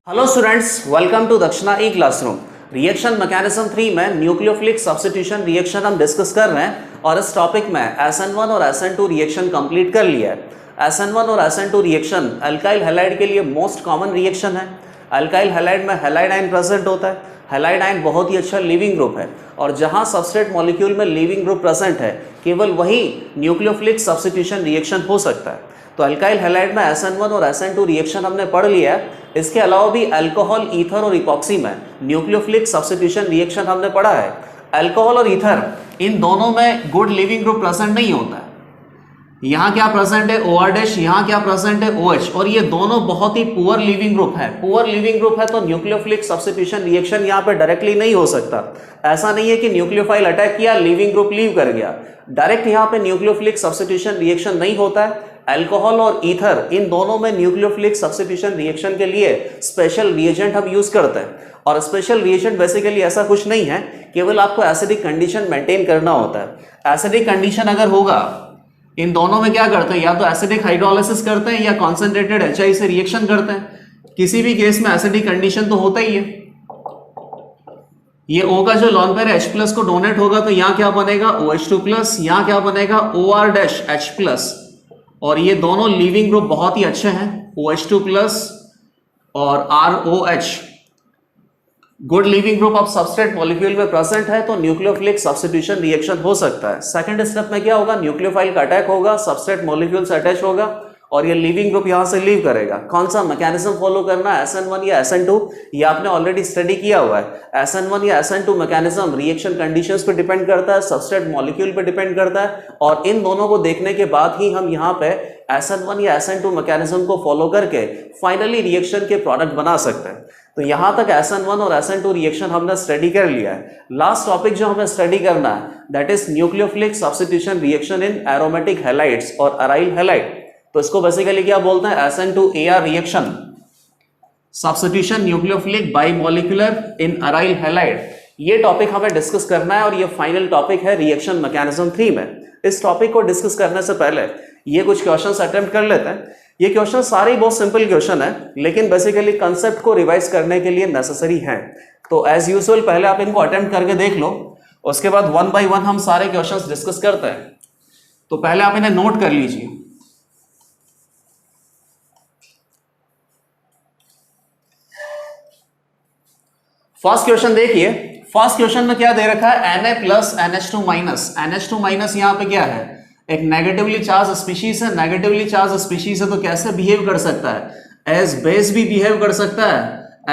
Hello students, welcome to दक्षिणा ई classroom. Reaction mechanism 3 में nucleophilic substitution reaction हम discuss कर रहे हैं और इस टॉपिक में SN1 और SN2 रिएक्शन कंप्लीट कर लिया है। SN1 और SN2 रिएक्शन अल्काइल हैलाइड के लिए मोस्ट कॉमन रिएक्शन है। अल्काइल हैलाइड में हैलाइड आयन प्रेजेंट होता है। हैलाइड आयन बहुत ही अच्छा लिविंग ग्रुप है और जहां सबस्ट्रेट मॉलिक्यूल में लिविंग ग्रुप प्रेजेंट है केवल वही न्यूक्लियोफिलिक सब्स्टिट्यूशन रिएक्शन हो सकता है। तो अल्काइल हैलाइड में SN1 और SN2 रिएक्शन हमने पढ़ लिया है। इसके अलावा भी अल्कोहल, ईथर और इपॉक्सी में न्यूक्लियोफिलिक सब्स्टिट्यूशन रिएक्शन हमने पढ़ा है। अल्कोहल और ईथर इन दोनों में गुड लिविंग ग्रुप प्रेजेंट नहीं होता है। यहाँ क्या प्रेजेंट है OR-, यहाँ क्या प्रेजेंट है OH, और ये दोनों बहुत ही पुअर लिविंग ग्रुप है। पुअर लिविंग ग्रुप है तो न्यूक्लियोफिलिक सब्स्टिट्यूशन रिएक्शन यहाँ पे डायरेक्टली नहीं हो सकता। ऐसा नहीं है कि न्यूक्लियोफाइल अटैक किया, लिविंग ग्रुप लीव कर गया, डायरेक्ट यहाँ पे न्यूक्लियोफिलिक सब्स्टिट्यूशन रिएक्शन नहीं होता है। अल्कोहल और ईथर इन दोनों में न्यूक्लियोफिलिक सब्स्टिट्यूशन रिएक्शन के लिए स्पेशल रिएजेंट हम यूज करते हैं। और स्पेशल रिएजेंट बेसिकली ऐसा कुछ नहीं है, केवल आपको एसिडिक कंडीशन मेंटेन करना होता है। एसिडिक कंडीशन अगर होगा, इन दोनों में क्या करते हैं, या तो एसिडिक हाइड्रोलाइसिस करते हैं या कॉन्सेंट्रेटेड HI से रिएक्शन करते हैं। किसी भी केस में एसिडिक कंडीशन तो होता ही है। ये O का जो लॉन पेयर H+ को डोनेट होगा तो यहाँ क्या बनेगा OH2+, यहाँ क्या बनेगा OR-H+, और ये दोनों लिविंग ग्रुप बहुत ही अच्छे हैं, OH2+ और ROH। Good leaving group of substrate molecule में प्रेजेंट है तो न्यूक्लियोफिलिक सब्स्टिट्यूशन रिएक्शन हो सकता है। सेकंड स्टेप में क्या होगा, न्यूक्लियोफाइल का अटैक होगा, सबस्ट्रेट मॉलिक्यूल से अटैच होगा और ये लिविंग ग्रुप यहां से लीव करेगा। कौन सा मैकेनिज्म फॉलो करना है, SN1 या SN2, ये आपने ऑलरेडी स्टडी किया हुआ है। SN1 या SN2 मैकेनिज्म रिएक्शन कंडीशंस पे डिपेंड करता है, सबस्ट्रेट मॉलिक्यूल पे डिपेंड करता है, और इन दोनों को देखने के बाद ही हम यहाँ पे SN1 या SN2 मैकेनिज्म को फॉलो करके फाइनली रिएक्शन के प्रोडक्ट बना सकते हैं। तो यहाँ तक SN1 और SN2 रिएक्शन हमने स्टडी कर लिया है। लास्ट टॉपिक जो हमें स्टडी करना है that is nucleophilic substitution reaction in aromatic halides और अराइल हैलाइड। तो इसको बेसिकली क्या बोलते हैं, SN2AR रिएक्शन, सब्स्टिट्यूशन न्यूक्लियोफिलिक बाइमॉलिक्यूलर इन अराइल हैलाइड। ये टॉपिक हमें डिस्कस करना है और ये फाइनल टॉपिक है रिएक्शन मैकेनिज्म 3 में। इस टॉपिक को डिस्कस करने से पहले ये कुछ क्वेश्चंस अटेम्प्ट कर लेते हैं। ये क्वेश्चन सारे बहुत सिंपल क्वेश्चन है, लेकिन बेसिकली कंसेप्ट को रिवाइज करने के लिए नेसेसरी है। तो एज यूजुअल पहले आप इनको अटेम्प्ट करके देख लो, उसके बाद 1 by 1 हम सारे क्वेश्चंस डिस्कस करते हैं। तो पहले आप इन्हें नोट कर लीजिए। फर्स्ट क्वेश्चन देखिए। फर्स्ट क्वेश्चन में क्या दे रखा है, Na+NH2-। NH2- यहां पे क्या है, एक नेगेटिवली चार्ज स्पीशीज है। नेगेटिवली चार्ज स्पीशीज है तो कैसे बिहेव कर सकता है, एज बेस भी बिहेव कर सकता है,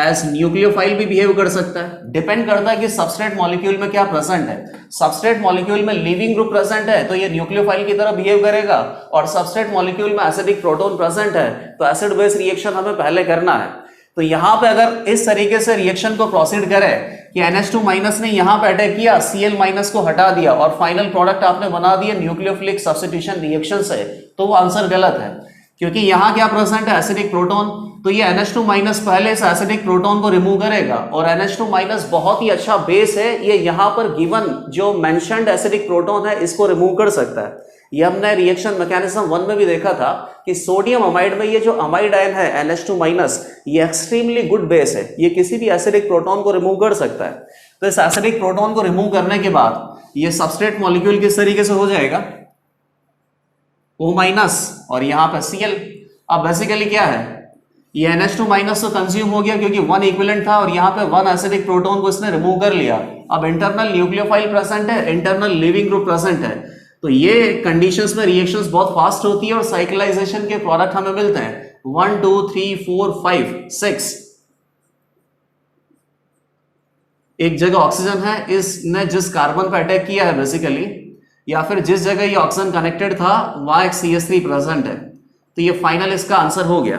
एज न्यूक्लियोफाइल भी बिहेव कर सकता है। डिपेंड करता है कि सबस्ट्रेट मॉलिक्यूल में क्या प्रेजेंट है। सबस्ट्रेट मॉलिक्यूल में लिविंग ग्रुप प्रेजेंट है तो ये न्यूक्लियोफाइल की तरह बिहेव करेगा, और सबस्ट्रेट मॉलिक्यूल में एसिडिक प्रोटॉन प्रेजेंट है तो एसिड बेस रिएक्शन हमें पहले करना है। तो यहां पे अगर इस तरीके से रिएक्शन को प्रोसीड करें कि NH2- ने यहां पे अटैक किया, Cl- को हटा दिया और फाइनल प्रोडक्ट आपने बना दिया न्यूक्लियोफिलिक सब्स्टिट्यूशन रिएक्शन से, तो वो आंसर गलत है, क्योंकि यहां क्या प्रेजेंट है, एसिडिक प्रोटॉन। तो ये NH2- पहले इस एसिडिक प्रोटॉन को रिमूव करेगा, और NH2- बहुत ही अच्छा बेस है, ये यहां पर गिवन जो मेंशन्ड एसिडिक प्रोटॉन है इसको रिमूव कर सकता है। ये हमने रिएक्शन मैकेनिज्म 1 में भी देखा था कि सोडियम अमाइड में ये जो अमाइड आयन है NH2-, ये एक्सट्रीमली गुड बेस है, ये किसी भी एसिडिक प्रोटॉन को रिमूव कर सकता है। तो इस एसिडिक प्रोटॉन को रिमूव करने के बाद ये सबस्ट्रेट मॉलिक्यूल किस तरीके से हो जाएगा, O- और यहाँ पे Cl। अब बेसिकली क्या है, ये NH2- तो कंज्यूम हो गया क्योंकि 1 इक्विवेलेंट था, और यहाँ पे 1 एसिडिक प्रोटॉन को इसने रिमूव कर लिया। अब इंटरनल न्यूक्लियोफाइल प्रेजेंट है, इंटरनल लिविंग ग्रुप प्रेजेंट है, तो ये कंडीशंस में रिएक्शंस बहुत फास्ट होती है और साइक्लाइजेशन के प्रोडक्ट हमें मिलते हैं 1 2 3 4 5 6। एक जगह ऑक्सीजन है, इसने जिस कार्बन पर अटैक किया है बेसिकली, या फिर जिस जगह ये ऑक्सीजन कनेक्टेड था वहां एक CH3 प्रेजेंट है, तो ये फाइनल इसका आंसर हो गया।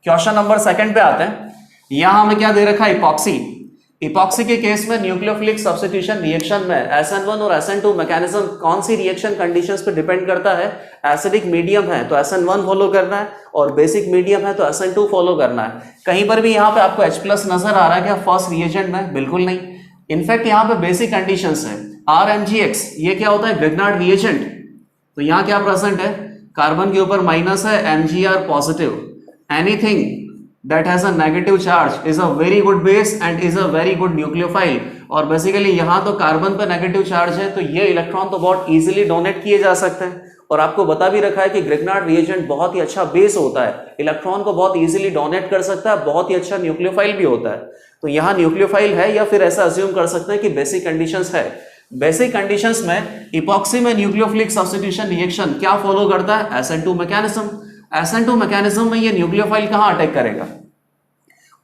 क्वेश्चन नंबर 2 पे आते हैं। यहां हमें क्या दे रखा है, इपॉक्सी। इपॉक्सी के केस में न्यूक्लियोफिलिक सब्स्टिट्यूशन रिएक्शन में SN1 और SN2 मैकेनिज्म कौन सी रिएक्शन कंडीशंस पे डिपेंड करता है। एसिडिक मीडियम है तो SN1 फॉलो करना है, और बेसिक मीडियम है तो SN2 फॉलो करना है। कहीं पर भी यहाँ पे आपको H+ नजर आ रहा है क्या फर्स्ट रिएजेंट में, बिल्कुल नहीं। इनफैक्ट यहाँ पे बेसिक कंडीशंस है RMgX, ये क्या होता है, ग्रिग्नार्ड रिएजेंट। तो यहाँ क्या प्रेजेंट है, कार्बन के ऊपर माइनस है, Mgr positive, anything that has a negative charge is a very good base and is a very good nucleophile। और बेसिकली यहाँ तो कार्बन पे नेगेटिव चार्ज है, तो ये इलेक्ट्रॉन तो बहुत इजीली डोनेट किए जा सकते हैं। और आपको बता भी रखा है कि ग्रिग्नार्ड रिएजेंट बहुत ही अच्छा बेस होता है, इलेक्ट्रॉन को बहुत इजीली डोनेट कर सकता है, बहुत ही अच्छा न्यूक्लियोफाइल भी होता है। तो यहाँ न्यूक्लियोफाइल है, या फिर ऐसा अज्यूम कर सकते हैं कि बेसिक कंडीशंस है। बेसिक कंडीशंस में इपॉक्सी में न्यूक्लियोफिलिक सब्स्टिट्यूशन रिएक्शन क्या फॉलो करता है? SN2 mechanism. SN2 मैकेनिज्म में ये न्यूक्लियोफाइल कहाँ अटैक करेगा?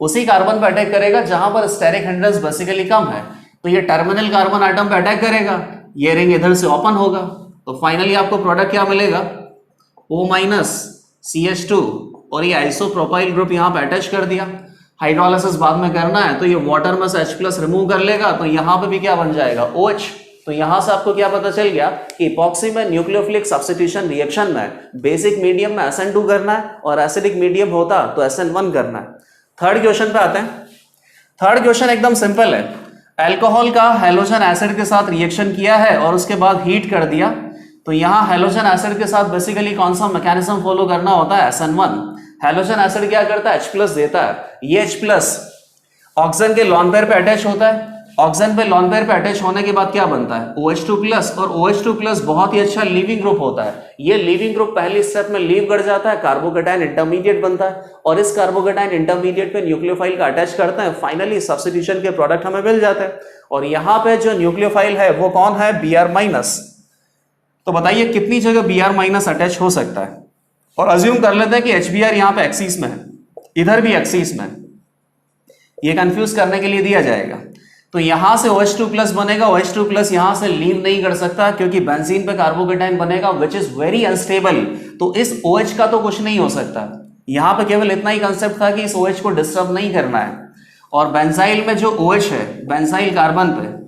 उसी कार्बन पे अटैक करेगा जहां पर स्टेरिक हिंड्रेंस बेसिकली कम है। तो ये टर्मिनल कार्बन आइटम पे अटैक करेगा, ये रिंग इधर से ओपन होगा, तो फाइनली आपको प्रोडक्ट क्या मिलेगा? O- CH2 और ये आइसोप्रोपाइल ग्रुप यहाँ पे अटैच कर दिया। हाइड्रोलाइसिस बाद में करना है तो ये वाटर में से H+ रिमूव कर लेगा, तो यहाँ पे भी क्या बन जाएगा? OH। तो यहां से आपको क्या पता चल गया कि इपॉक्सी में न्यूक्लियोफिलिक सब्स्टिट्यूशन रिएक्शन में बेसिक मीडियम में SN2 करना है और एसिडिक मीडियम होता तो SN1 करना है। थर्ड क्वेश्चन पे आते हैं। थर्ड क्वेश्चन एकदम सिंपल है। अल्कोहल का हैलोजन एसिड के साथ रिएक्शन किया है और उसके बाद हीट कर दिया, तो यहाँ हैलोजन एसिड के साथ बेसिकली कौन सा मैकेनिज्म फॉलो करना होता है? SN1। हैलोजन एसिड क्या करता है? H+ देता है। ये H+ ऑक्सीजन के लॉन पेयर पे अटैच होता है। ऑक्सीजन पे लॉन पेयर पे अटैच होने के बाद क्या बनता है? OH2+। और OH2+ बहुत ही अच्छा लीविंग ग्रुप होता है। ये लीविंग ग्रुप पहली स्टेप में लीव कर जाता है, कार्बोकेटाइन इंटरमीडिएट बनता है और इस कार्बोकेटाइन इंटरमीडिएट पे न्यूक्लियोफाइल का अटैच करता है। फाइनली सब्स्टिट्यूशन के प्रोडक्ट हमें मिल जाते हैं। और यहाँ पे जो न्यूक्लियोफाइल है वो कौन है? Br-। तो बताइए कितनी जगह Br- अटैच हो सकता है? और अज्यूम कर लेते हैं कि HBr यहाँ पे एक्सिस में है, इधर भी एक्सिस में, ये कंफ्यूज करने के लिए दिया जाएगा। तो यहां से OH2+ बनेगा, OH2+ यहां से लीव नहीं कर सकता क्योंकि बेंजीन पे कार्बोकेटाइन बनेगा विच इज वेरी अनस्टेबल। तो इस OH का तो कुछ नहीं हो सकता। यहां पे केवल इतना ही कंसेप्ट था कि इस OH को डिस्टर्ब नहीं करना है। और बेंजाइल में जो OH है बेंजाइल कार्बन पे,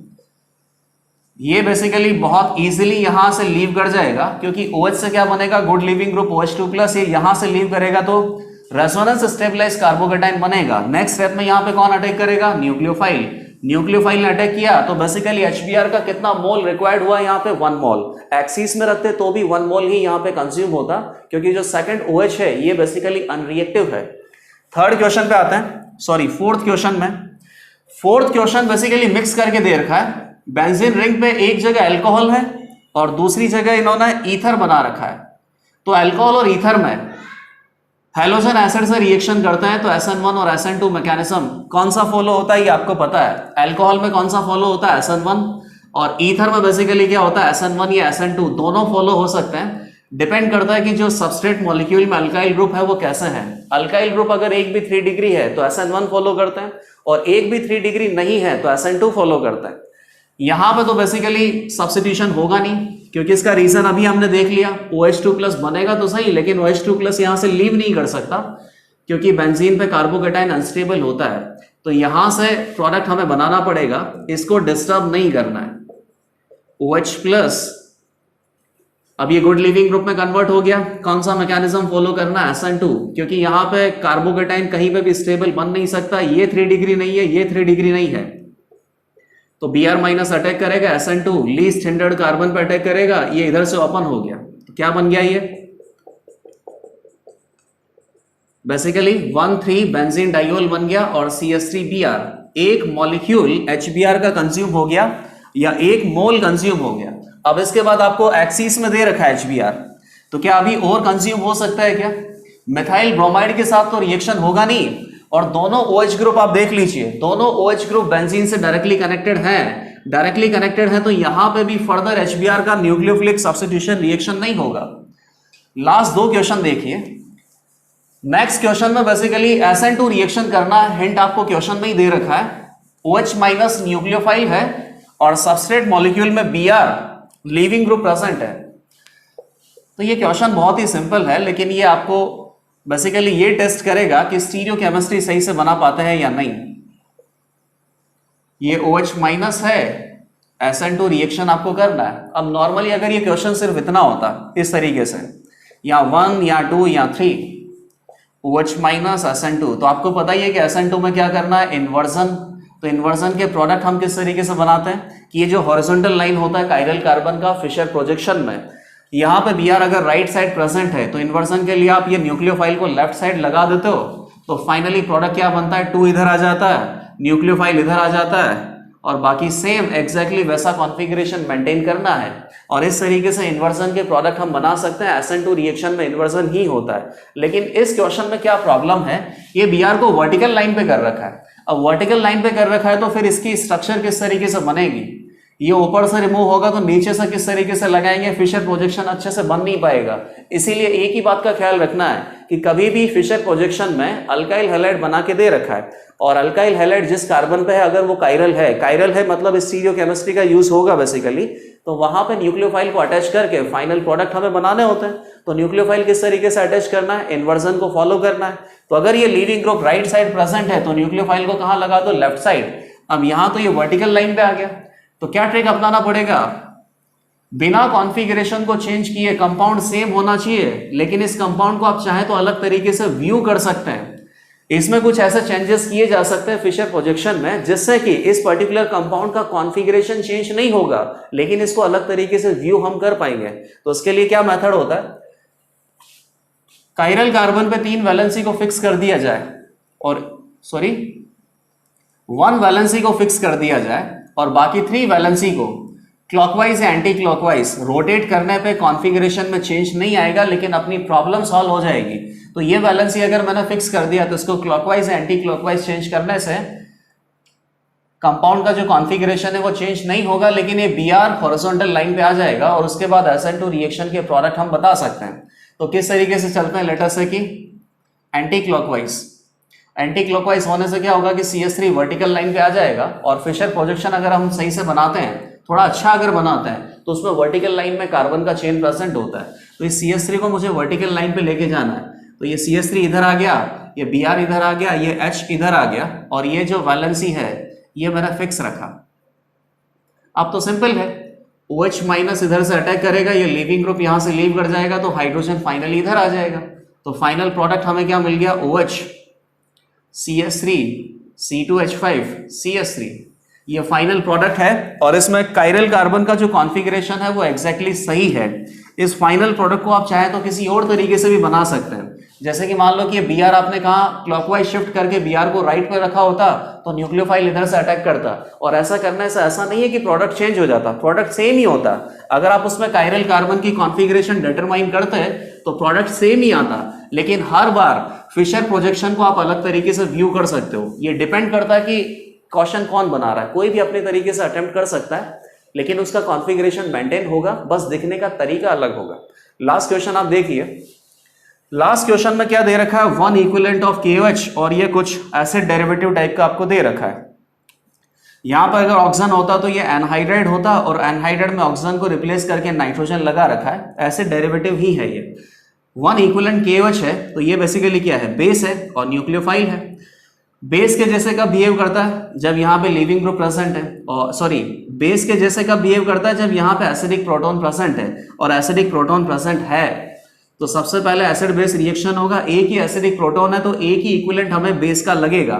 ये बेसिकली बहुत इजीली यहां से लीव कर जाएगा क्योंकि OH से क्या बनेगा? Good leaving group OH2+। ये यहां से लीव करेगा तो रेजोनेंस स्टेबलाइज कार्बोकेटाइन बनेगा। नेक्स्ट स्टेप में यहां पे कौन अटैक करेगा? न्यूक्लियोफाइल। न्यूक्लियोफाइल ने अटैक किया तो बेसिकली HBr का कितना मोल रिक्वायर्ड हुआ? यहाँ पे 1 मोल। एक्सिस में रखते तो भी 1 मोल ही यहाँ पे कंज्यूम होता क्योंकि जो सेकंड OH है ये बेसिकली अनरिएक्टिव है। थर्ड क्वेश्चन पे आते हैं, सॉरी फोर्थ क्वेश्चन में। फोर्थ क्वेश्चन बेसिकली मिक्स करके दे रखा है। बेंजीन रिंग पे एक जगह अल्कोहल है और दूसरी जगह इन्होंने ईथर बना रखा है। तो अल्कोहल और ईथर में हैलोजन एसिड से रिएक्शन करते हैं तो SN1 और SN2 मैकेनिज्म कौन सा फॉलो होता है ये आपको पता है। अल्कोहल में कौन सा फॉलो होता है? SN1। और ईथर में बेसिकली क्या होता है? SN1 या SN2 दोनों फॉलो हो सकते हैं। डिपेंड करता है कि जो सबस्ट्रेट मॉलिक्यूल में अल्काइल ग्रुप है वो कैसे है। अल्काइल ग्रुप अगर एक भी 3 डिग्री है तो SN1 फॉलो करते हैं और एक भी 3 डिग्री नहीं है तो SN2 फॉलो करते हैं। यहां पे तो बेसिकली सब्स्टिट्यूशन होगा नहीं क्योंकि इसका रीजन अभी हमने देख लिया। OH2+ बनेगा तो सही, लेकिन OH2+ यहां से लीव नहीं कर सकता क्योंकि बेंजीन पे कार्बोकेटाइन अनस्टेबल होता है। तो यहां से प्रोडक्ट हमें बनाना पड़ेगा, इसको डिस्टर्ब नहीं करना है। OH+ अब ये गुड लिविंग ग्रुप में कन्वर्ट हो गया। कौन सा मैकेनिज्म फॉलो करना है? SN2, क्योंकि यहां पे कार्बोकेटाइन कहीं पे भी स्टेबल बन नहीं सकता। ये 3 डिग्री नहीं है, ये 3 डिग्री नहीं है, तो Br- अटैक करेगा, SN2 लीस्ट हिंडर्ड कार्बन पे अटैक करेगा, ये इधर से ओपन हो गया। तो क्या बन गया? ये बेसिकली 1,3 बेंजीन डाइयोल बन गया और CH3Br। एक मॉलिक्यूल HBr का कंज्यूम हो गया या एक मोल कंज्यूम हो गया। अब इसके बाद आपको एक्सिस में दे रखा है HBr, तो क्या अभी और कंज्यूम हो सकता है क्या? मिथाइल ब्रोमाइड के साथ तो रिएक्शन होगा नहीं। और दोनों OH ग्रुप आप देख लीजिए, दोनों OH ग्रुप बेंजीन से डायरेक्टली कनेक्टेड हैं, तो यहां पे भी फर्दर HBr का न्यूक्लियोफिलिक सब्स्टिट्यूशन रिएक्शन नहीं होगा। लास्ट 2 क्वेश्चन देखिए। नेक्स्ट क्वेश्चन में बेसिकली SN2 रिएक्शन करना, हिंट आपको क्वेश्चन में ही दे रखा है। OH- न्यूक्लियोफाइल है और सबस्ट्रेट मॉलिक्यूल में Br लीविंग ग्रुप प्रेजेंट है। तो ये क्वेश्चन बहुत ही सिंपल है, लेकिन ये आपको बेसिकली ये टेस्ट करेगा कि स्टीरियोकेमिस्ट्री सही से बना पाते हैं या नहीं। ये OH- है, SN2 रिएक्शन आपको करना है। अब नॉर्मली अगर ये क्वेश्चन सिर्फ इतना होता इस तरीके से, या 1 या 2 या 3 OH- SN2, तो आपको पता ही है कि SN2 में क्या करना है? इन्वर्जन। तो इन्वर्जन के प्रोडक्ट हम किस तरीके से बनाते हैं कि ये जो हॉरिजॉन्टल लाइन होता है कायरल कार्बन का फिशर प्रोजेक्शन में, यहाँ पे Br अगर राइट साइड प्रेजेंट है तो इन्वर्जन के लिए आप ये न्यूक्लियोफाइल को लेफ्ट साइड लगा देते हो, तो फाइनली प्रोडक्ट क्या बनता है, 2 इधर आ जाता है, न्यूक्लियोफाइल इधर आ जाता है, और बाकी सेम एग्जैक्टली वैसा कॉन्फ़िगरेशन मेंटेन करना है। और इस तरीके से इन्वर्जन के प्रोडक्ट हम बना सकते हैं। SN2 रिएक्शन में इन्वर्जन ही होता है। लेकिन इस क्वेश्चन में क्या प्रॉब्लम है, ये Br को वर्टिकल लाइन पे कर रखा है। अब वर्टिकल लाइन पे कर रखा है तो फिर इसकी स्ट्रक्चर किस तरीके से बनेगी, ये ऊपर से रिमूव होगा तो नीचे से किस तरीके से लगाएंगे, फिशर प्रोजेक्शन अच्छे से बन नहीं पाएगा। इसीलिए एक ही बात का ख्याल रखना है कि कभी भी फिशर प्रोजेक्शन में अल्काइल हैलाइड बना के दे रखा है, और अल्काइल हैलाइड जिस कार्बन पे है अगर वो कायरल है मतलब स्टीरियोकेमिस्ट्री का यूज होगा बेसिकली, तो वहां पे न्यूक्लियोफाइल को अटैच करके फाइनल प्रोडक्ट हमें बनाने होते हैं। तो न्यूक्लियोफाइल किस तरीके से अटैच करना है, इन्वर्जन को फॉलो करना है। तो अगर ये leaving group right side present है तो न्यूक्लियोफाइल को कहां लगा दो, लेफ्ट साइड। अब यहां तो ये वर्टिकल लाइन पे आ गया, तो क्या ट्रिक अपनाना पड़ेगा, बिना कॉन्फ़िगरेशन को चेंज किए कंपाउंड सेम होना चाहिए, लेकिन इस कंपाउंड को आप चाहे तो अलग तरीके से व्यू कर सकते हैं। इसमें कुछ ऐसे चेंजेस किए जा सकते हैं फिशर प्रोजेक्शन में जिससे कि इस पर्टिकुलर कंपाउंड का कॉन्फ़िगरेशन चेंज नहीं होगा, लेकिन इसको अलग तरीके से व्यू हम कर पाएंगे। तो उसके लिए क्या मेथड होता है, कायरल कार्बन पे 3 वैलेंसी को फिक्स कर दिया जाए, और 1 वैलेंसी को फिक्स कर दिया जाए, और बाकी 3 वैलेंसी को क्लॉकवाइज या एंटी क्लॉकवाइज रोटेट करने पे कॉन्फ़िगरेशन में चेंज नहीं आएगा, लेकिन अपनी प्रॉब्लम सॉल्व हो जाएगी। तो ये वैलेंसी अगर मैंने फिक्स कर दिया तो इसको क्लॉकवाइज या एंटी क्लॉकवाइज चेंज करने से कंपाउंड का जो कॉन्फ़िगरेशन है वो चेंज नहीं होगा, लेकिन ये Br हॉरिजॉन्टल लाइन पे आ जाएगा, और उसके बाद SN2 रिएक्शन के प्रोडक्ट हम बता सकते हैं। तो किस तरीके से चलते हैं, लेट अस से कि एंटी क्लॉकवाइज होने से क्या होगा कि CH3 वर्टिकल लाइन पे आ जाएगा, और फिशर प्रोजेक्शन अगर हम सही से बनाते हैं, थोड़ा अच्छा अगर बनाते हैं, तो उसमें वर्टिकल लाइन में कार्बन का चेन प्रेजेंट होता है। तो इस CH3 को मुझे वर्टिकल लाइन पे लेके जाना है, तो ये CH3 इधर आ गया, ये Br इधर आ गया, ये H इधर आ गया, और ये जो वैलेंसी है ये मैंने फिक्स रखा। अब तो सिंपल है, OH माइनस इधर से अटैक करेगा, ये लीविंग ग्रुप यहां से लीव कर जाएगा, तो हाइड्रोजन फाइनली इधर आ जाएगा। तो फाइनल प्रोडक्ट हमें क्या मिल गया, OH CH3 C2H5 CH3, ये फाइनल प्रोडक्ट है। और इसमें कायरल कार्बन का जो कॉन्फ़िगरेशन है वो एग्जैक्टली सही है। इस फाइनल प्रोडक्ट को आप चाहे तो किसी और तरीके से भी बना सकते हैं, जैसे कि मान लो कि Br आपने कहा क्लॉकवाइज शिफ्ट करके Br को राइट पे रखा होता तो न्यूक्लियोफाइल इधर से अटैक करता, और ऐसा करने से ऐसा नहीं है कि प्रोडक्ट चेंज हो जाता, प्रोडक्ट सेम ही होता। अगर आप उसमें कायरल कार्बन की कॉन्फ़िगरेशन डिटरमाइन करते तो प्रोडक्ट सेम ही आता, लेकिन हर बार फिशर प्रोजेक्शन को आप अलग तरीके से व्यू कर सकते हो। ये डिपेंड करता है कि क्वेश्चन कौन बना रहा है, कोई भी अपने तरीके से अटेम्प्ट कर सकता है, लेकिन उसका कॉन्फ़िगरेशन मेंटेन होगा, बस दिखने का तरीका अलग होगा। लास्ट क्वेश्चन आप देखिए, लास्ट क्वेश्चन में क्या दे रखा है, 1 इक्विवेलेंट ऑफ KOH, और ये कुछ एसिड डेरिवेटिव टाइप का आपको दे रखा है। यहां पर अगर ऑक्सीजन होता तो ये एनहाइड्राइड होता, और एनहाइड्राइड में ऑक्सीजन को रिप्लेस करके नाइट्रोजन लगा रखा है, एसिड डेरिवेटिव ही है ये। 1 इक्विवेलेंट KOH है, तो ये बेसिकली क्या है, बेस है और न्यूक्लियोफाइल है। बेस के जैसे कब बिहेव करता है, जब यहाँ पे लीविंग ग्रुप प्रेजेंट है, और बेस के जैसे कब बिहेव करता है, जब यहाँ पे एसिडिक प्रोटॉन प्रेजेंट है, और एसिडिक प्रोटॉन प्रेजेंट है तो सबसे पहले एसिड बेस रिएक्शन होगा। एक ही एसिडिक प्रोटॉन है तो एक ही इक्विवेलेंट हमें बेस का लगेगा।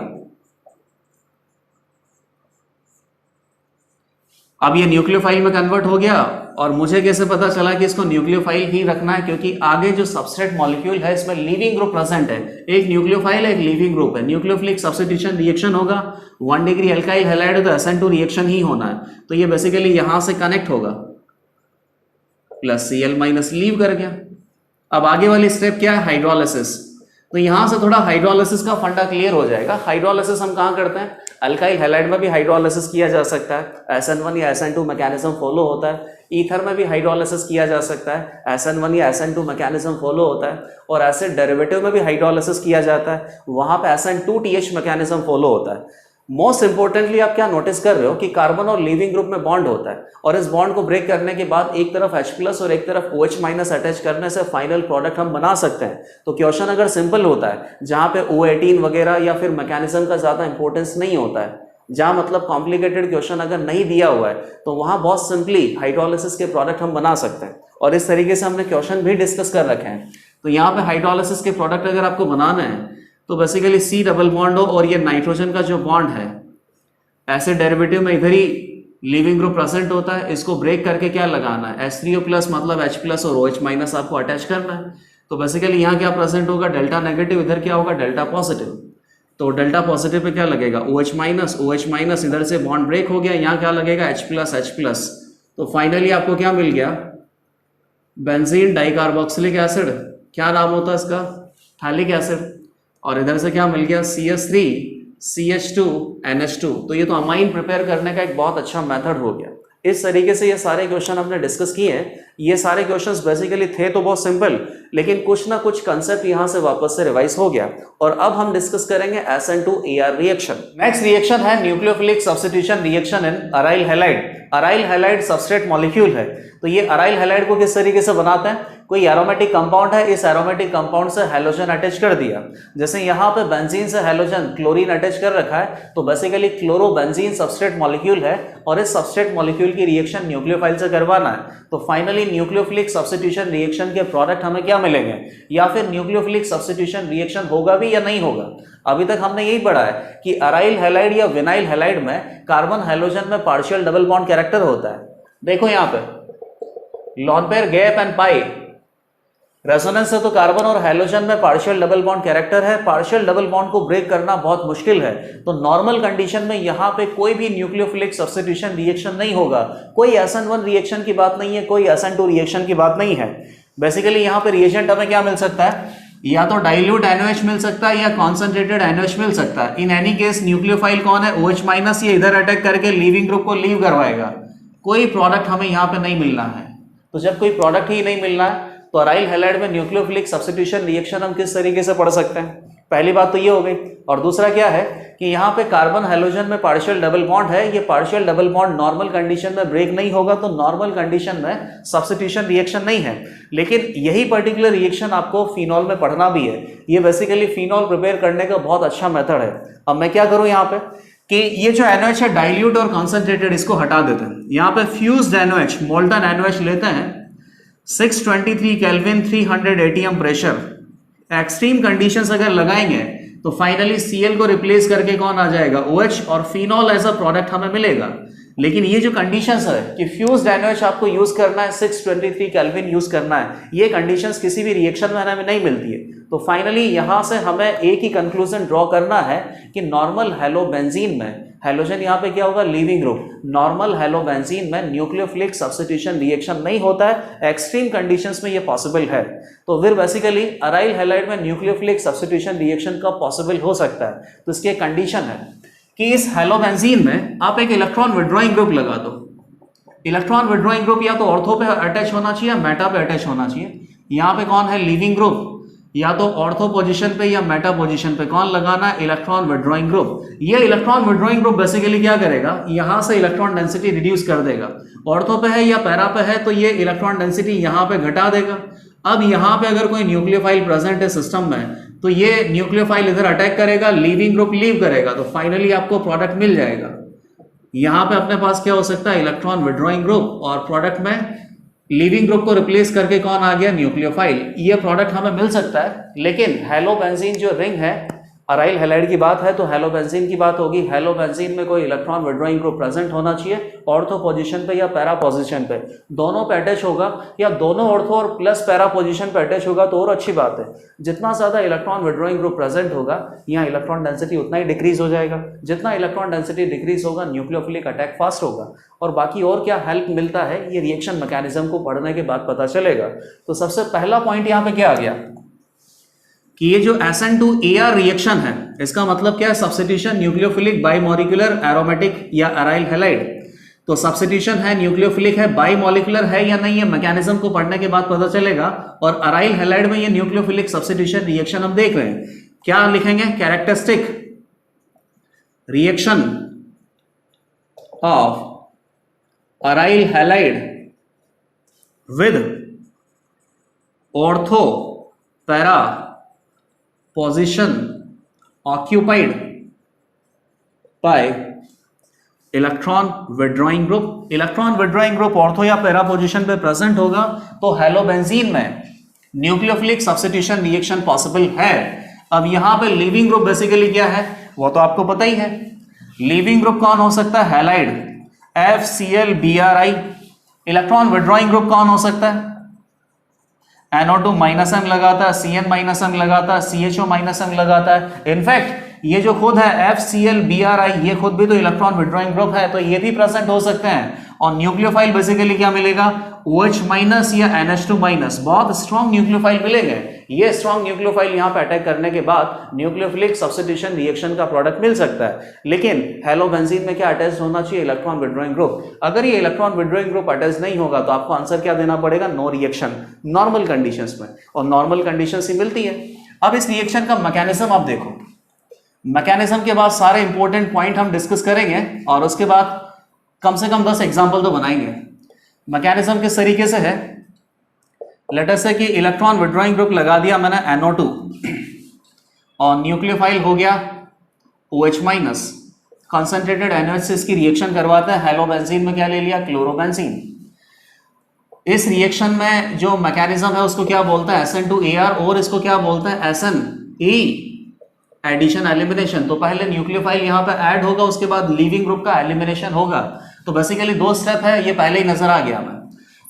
अब ये न्यूक्लियोफाइल में कन्वर्ट हो गया, और मुझे कैसे पता चला कि इसको न्यूक्लियोफाइल ही रखना है, क्योंकि आगे जो सबस्ट्रेट मॉलिक्यूल है इसमें लीविंग ग्रुप प्रेजेंट है, एक न्यूक्लियोफाइल है, एक लीविंग ग्रुप है। न्यूक्लियोफिलिक सब्स्टिट्यूशन रिएक्शन होगा, 1 डिग्री अल्काइल हैलाइड है तो SN2 रिएक्शन ही होना है, तो ये बेसिकली यहां से कनेक्ट होगा, प्लस Cl माइनस लीव कर गया। अब आगे वाली स्टेप क्या है, हाइड्रोलिसिस। तो यहां से थोड़ा हाइड्रोलिसिस का फंडा क्लियर हो जाएगा। हाइड्रोलिसिस हम कहां करते हैं, अल्काइल हैलाइड में भी हाइड्रोलिसिस किया जा सकता है, SN1 या SN2 मैकेनिज्म फॉलो होता है। ईथर में भी हाइड्रोलिसिस किया जा सकता है, SN1 या SN2 मैकेनिज्म फॉलो होता है। और एसिड डेरिवेटिव में भी हाइड्रोलिसिस किया जाता है, वहां पे SN2TH मैकेनिज्म फॉलो होता है। मोस्ट इंपॉर्टेंटली आप क्या नोटिस कर रहे हो कि कार्बन और लीविंग ग्रुप में बॉन्ड होता है, और इस बॉन्ड को ब्रेक करने के बाद एक तरफ H+ और एक तरफ OH- अटैच करने से फाइनल प्रोडक्ट हम बना सकते हैं। तो क्वेश्चन अगर सिंपल होता है, जहां पे O18 वगैरह या फिर मैकेनिज्म का ज्यादा इंपॉर्टेंस नहीं होता है, जहां मतलब कॉम्प्लिकेटेड क्वेश्चन अगर नहीं दिया हुआ है, तो वहां बहुत सिंपली हाइड्रोलिसिस के प्रोडक्ट हम बना सकते हैं। और इस तरीके से हमने क्वेश्चन भी डिस्कस कर रखे हैं। तो यहाँ पे हाइड्रोलिसिस के प्रोडक्ट अगर आपको बनाना है तो बेसिकली C डबल बॉन्ड हो, और ये नाइट्रोजन का जो बॉन्ड है एसिड डेरिवेटिव में इधर ही लीविंग ग्रुप प्रेजेंट होता है, इसको ब्रेक करके क्या लगाना है, H3O+ मतलब H+ और OH- आपको अटैच करना है। तो बेसिकली यहाँ क्या प्रेजेंट होगा, डेल्टा नेगेटिव, इधर क्या होगा, डेल्टा पॉजिटिव। तो डेल्टा पॉजिटिव पे क्या लगेगा, OH माइनस, OH माइनस, इधर से बॉन्ड ब्रेक हो गया, यहाँ क्या लगेगा, H प्लस, H प्लस। तो फाइनली आपको क्या मिल गया, बेंजीन डाइकार्बोक्सिलिक एसिड, क्या नाम होता है इसका, थैलिक एसिड। और इधर से क्या मिल गया, CH3 CH2 NH2। तो ये तो अमाइन प्रिपेयर करने का एक बहुत अच्छा मेथड हो गया। इस तरीके से ये सारे क्वेश्चन हमने डिस्कस किए हैं। ये सारे क्वेश्चंस बेसिकली थे तो बहुत सिंपल, लेकिन कुछ ना कुछ कंसेप्ट यहाँ से वापस से रिवाइज हो गया। और अब हम डिस्कस करेंगे SN2AR रिएक्शन। नेक्स्ट रिएक्शन है nucleophilic substitution reaction in aryl halide. Aryl halide substrate molecule है। तो ये अराइल हैलाइड को किस तरीके से बनाते हैं, कोई एरोमेटिक कंपाउंड है, इस एरोमेटिक कंपाउंड से हैलोजन अटैच कर दिया। जैसे यहाँ पे बेंजीन से हैलोजन क्लोरीन अटैच कर रखा है, तो बेसिकली क्लोरोबेंजीन सबस्ट्रेट मॉलिक्यूल है और इस सबस्ट्रेट मॉलिक्यूल की रिएक्शन न्यूक्लियोफाइल से करवाना है। तो फाइनली न्यूक्लियोफिलिक सब्स्टिट्यूशन रिएक्शन के प्रोडक्ट हमें क्या मिलेंगे, या फिर न्यूक्लियोफिलिक सब्स्टिट्यूशन रिएक्शन होगा भी या नहीं होगा। अभी तक हमने यही पढ़ा है कि अराइल हैलाइड या विनाइल हैलाइड में कार्बन हाइड्रोजन में पार्शियल डबल बॉन्ड कैरेक्टर होता है। देखो यहाँ पे lone pair gap and pi, resonance है तो कार्बन और हाइड्रोजन में पार्शियल डबल बॉन्ड कैरेक्टर है। पार्शियल डबल बॉन्ड को ब्रेक करना बहुत मुश्किल है। तो नॉर्मल कंडीशन में यहाँ पे कोई भी न्यूक्लियोफिलिक सब्स्टिट्यूशन रिएक्शन नहीं होगा। कोई SN1 रिएक्शन की बात नहीं है, कोई SN2 रिएक्शन की बात नहीं है। बेसिकली यहाँ पे रिएजेंट हमें क्या मिल सकता है, या तो डाइल्यूट NaOH मिल सकता है या कॉन्सेंट्रेटेड NaOH मिल सकता है। इन एनी केस न्यूक्लियोफाइल कौन है, OH माइनस, ये इधर अटैक करके लीविंग ग्रुप को लीव करवाएगा। कोई प्रोडक्ट हमें यहाँ पे नहीं मिलना है। तो जब कोई प्रोडक्ट ही नहीं मिलना है तो अराइल हैलाइड में न्यूक्लियोफिलिक सब्स्टिट्यूशन रिएक्शन हम किस तरीके से पढ़ सकते हैं, पहली बात तो ये हो गई। और दूसरा क्या है कि यहाँ पे कार्बन हाइड्रोजन में पार्शियल डबल बॉन्ड है, ये partial double bond normal condition में ब्रेक नहीं होगा, तो नॉर्मल कंडीशन में सब्स्टिट्यूशन रिएक्शन नहीं है। लेकिन यही पर्टिकुलर रिएक्शन आपको फिनॉल में पढ़ना भी है। ये बेसिकली फिनॉल प्रिपेयर करने का बहुत अच्छा मेथड है। अब मैं क्या करूँ यहाँ पे कि ये जो NaOH है डाइल्यूट और कॉन्सेंट्रेटेड, इसको हटा देते हैं। यहाँ पे फ्यूज्ड NaOH, मोल्टन NaOH लेते हैं, 623 kelvin 300 ATM pressure, extreme conditions अगर लगाएंगे तो फाइनली Cl को रिप्लेस करके कौन आ जाएगा, OH, और फिनॉल एज अ प्रोडक्ट हमें मिलेगा। लेकिन ये जो कंडीशंस है कि फ्यूज्ड NaOH आपको यूज करना है, 623 केल्विन यूज करना है, ये कंडीशंस किसी भी रिएक्शन में हमें नहीं मिलती है। तो फाइनली यहां से हमें एक ही कंक्लूजन ड्रॉ करना है कि नॉर्मल हेलोबेंजीन में हैलोजन यहाँ पे क्या होगा, लीविंग ग्रुप। नॉर्मल हेलोबेंजीन में न्यूक्लियोफिलिक सब्स्टिट्यूशन रिएक्शन नहीं होता है, एक्सट्रीम कंडीशंस में ये पॉसिबल है। तो फिर बेसिकली अराइल हैलाइड में न्यूक्लियोफिलिक सब्स्टिट्यूशन रिएक्शन का पॉसिबल हो सकता है। तो इसकी कंडीशन है कि इस हेलोबेंजीन में आप एक इलेक्ट्रॉन विड्रॉइंग ग्रुप लगा दो। इलेक्ट्रॉन विड्रॉइंग ग्रुप या तो ऑर्थो पे अटैच होना चाहिए, मेटा पे अटैच होना चाहिए। यहाँ पे कौन है, लीविंग ग्रुप, या तो ऑर्थो पोजीशन पे या मेटा पोजीशन पे कौन लगाना है, इलेक्ट्रॉन विड्रॉइंग ग्रुप। ये इलेक्ट्रॉन विड्रॉइंग ग्रुप बेसिकली क्या करेगा, यहां से इलेक्ट्रॉन डेंसिटी रिड्यूस कर देगा। ऑर्थो पे है या पैरा पे है तो ये इलेक्ट्रॉन डेंसिटी यहां पे घटा देगा। अब यहां पे अगर कोई न्यूक्लियोफाइल प्रेजेंट है सिस्टम में तो ये न्यूक्लियोफाइल इधर अटैक करेगा, लीविंग ग्रुप लीव करेगा, तो फाइनली आपको प्रोडक्ट मिल जाएगा। यहां पे अपने पास क्या हो सकता है, इलेक्ट्रॉन विड्रॉइंग ग्रुप, और प्रोडक्ट में लीविंग ग्रुप को रिप्लेस करके कौन आ गया, न्यूक्लियोफाइल। ये प्रोडक्ट हमें मिल सकता है। लेकिन हेलोबेंजीन जो रिंग है, अराइल हैलाइड की बात है तो हेलोबेंजीन की बात होगी। हेलोबेंजीन में कोई इलेक्ट्रॉन विड्रॉइंग ग्रुप प्रेजेंट होना चाहिए, ऑर्थो पोजीशन पे या पैरा पोजीशन पे, दोनों पे अटैच होगा, या दोनों ऑर्थो और प्लस पैरा पोजीशन पे अटैच होगा तो और अच्छी बात है। जितना ज्यादा इलेक्ट्रॉन विड्रॉइंग ग्रुप प्रेजेंट होगा, यहाँ इलेक्ट्रॉन डेंसिटी उतना ही डिक्रीज हो जाएगा। जितना इलेक्ट्रॉन डेंसिटी डिक्रीज होगा, न्यूक्लियोफिलिक अटैक फास्ट होगा। और बाकी और क्या हेल्प मिलता है, ये रिएक्शन मैकेनिज्म को पढ़ने के बाद पता चलेगा। तो सबसे पहला पॉइंट यहाँ पे क्या आ गया कि ये जो SN2AR रिएक्शन है, इसका मतलब क्या है, सब्स्टिट्यूशन न्यूक्लियोफिलिक बाइमॉलिक्यूलर एरोमेटिक या अराइल हैलाइड। तो सब्स्टिट्यूशन है, न्यूक्लियोफिलिक है, बाइमॉलिक्यूलर है या नहीं, है मैकेनिज्म को पढ़ने के बाद पता चलेगा। और अराइल हैलाइड में ये न्यूक्लियोफिलिक सब्स्टिट्यूशन रिएक्शन हम देख रहे हैं। क्या लिखेंगे, characteristic reaction of aryl halide with ortho para position occupied by electron withdrawing group. Electron withdrawing group ortho या पैरा पोजीशन पे प्रेजेंट होगा तो हेलोबेंजीन में न्यूक्लियोफिलिक सब्स्टिट्यूशन रिएक्शन पॉसिबल है। अब यहां पे लीविंग ग्रुप बेसिकली क्या है वो तो आपको पता ही है। लीविंग ग्रुप कौन हो सकता है, halide, FCl Bri। Electron withdrawing group कौन हो सकता है, NO2 माइनस एम लगाता है, CN माइनस एम लगाता है, CHO माइनस एम लगाता है। इनफैक्ट ये जो खुद है FClBrI, ये खुद भी तो इलेक्ट्रॉन विड्रॉइंग ग्रुप है, तो ये भी प्रेजेंट हो सकते हैं। और न्यूक्लियोफाइल बेसिकली क्या मिलेगा, OH माइनस या NH2 माइनस, बहुत स्ट्रॉन्ग न्यूक्लियोफाइल मिलेंगे। ये स्ट्रॉन्ग न्यूक्लियोफाइल यहाँ पे अटैक करने के बाद न्यूक्लियोफिलिक सब्स्टिट्यूशन रिएक्शन का प्रोडक्ट मिल सकता है। लेकिन हेलोबेंजीन में क्या अटैच होना चाहिए, इलेक्ट्रॉन विड्रॉइंग ग्रुप। अगर ये इलेक्ट्रॉन विड्रॉइंग ग्रुप अटैच नहीं होगा तो आपको आंसर क्या देना पड़ेगा, नो रिएक्शन, नॉर्मल कंडीशंस में, और नॉर्मल कंडीशंस ही मिलती है। अब इस रिएक्शन का मैकेनिज्म आप देखो, मैकेनिज्म के बाद सारे इंपॉर्टेंट पॉइंट हम डिस्कस करेंगे और उसके बाद कम से कम 10 एग्जाम्पल तो बनाएंगे। मैकेनिज्म किस तरीके से है, लेट अस से कि इलेक्ट्रॉन विड्रॉइंग ग्रुप लगा दिया मैंने NO2 और न्यूक्लियोफाइल हो गया OH माइनस, कॉन्सेंट्रेटेड NOH से इसकी रिएक्शन करवाते हैं, हेलोबेंजीन में क्या ले लिया, क्लोरोबेंजीन। इस रिएक्शन में जो मैकेनिज्म है उसको क्या बोलते हैं, SN2AR, और इसको क्या बोलते हैं, SNE, एडिशन एलिमिनेशन। तो पहले न्यूक्लियोफाइल यहाँ पे ऐड होगा, उसके बाद लीविंग ग्रुप का एलिमिनेशन होगा। तो बेसिकली 2 स्टेप है, ये पहले ही नजर आ गया हमें।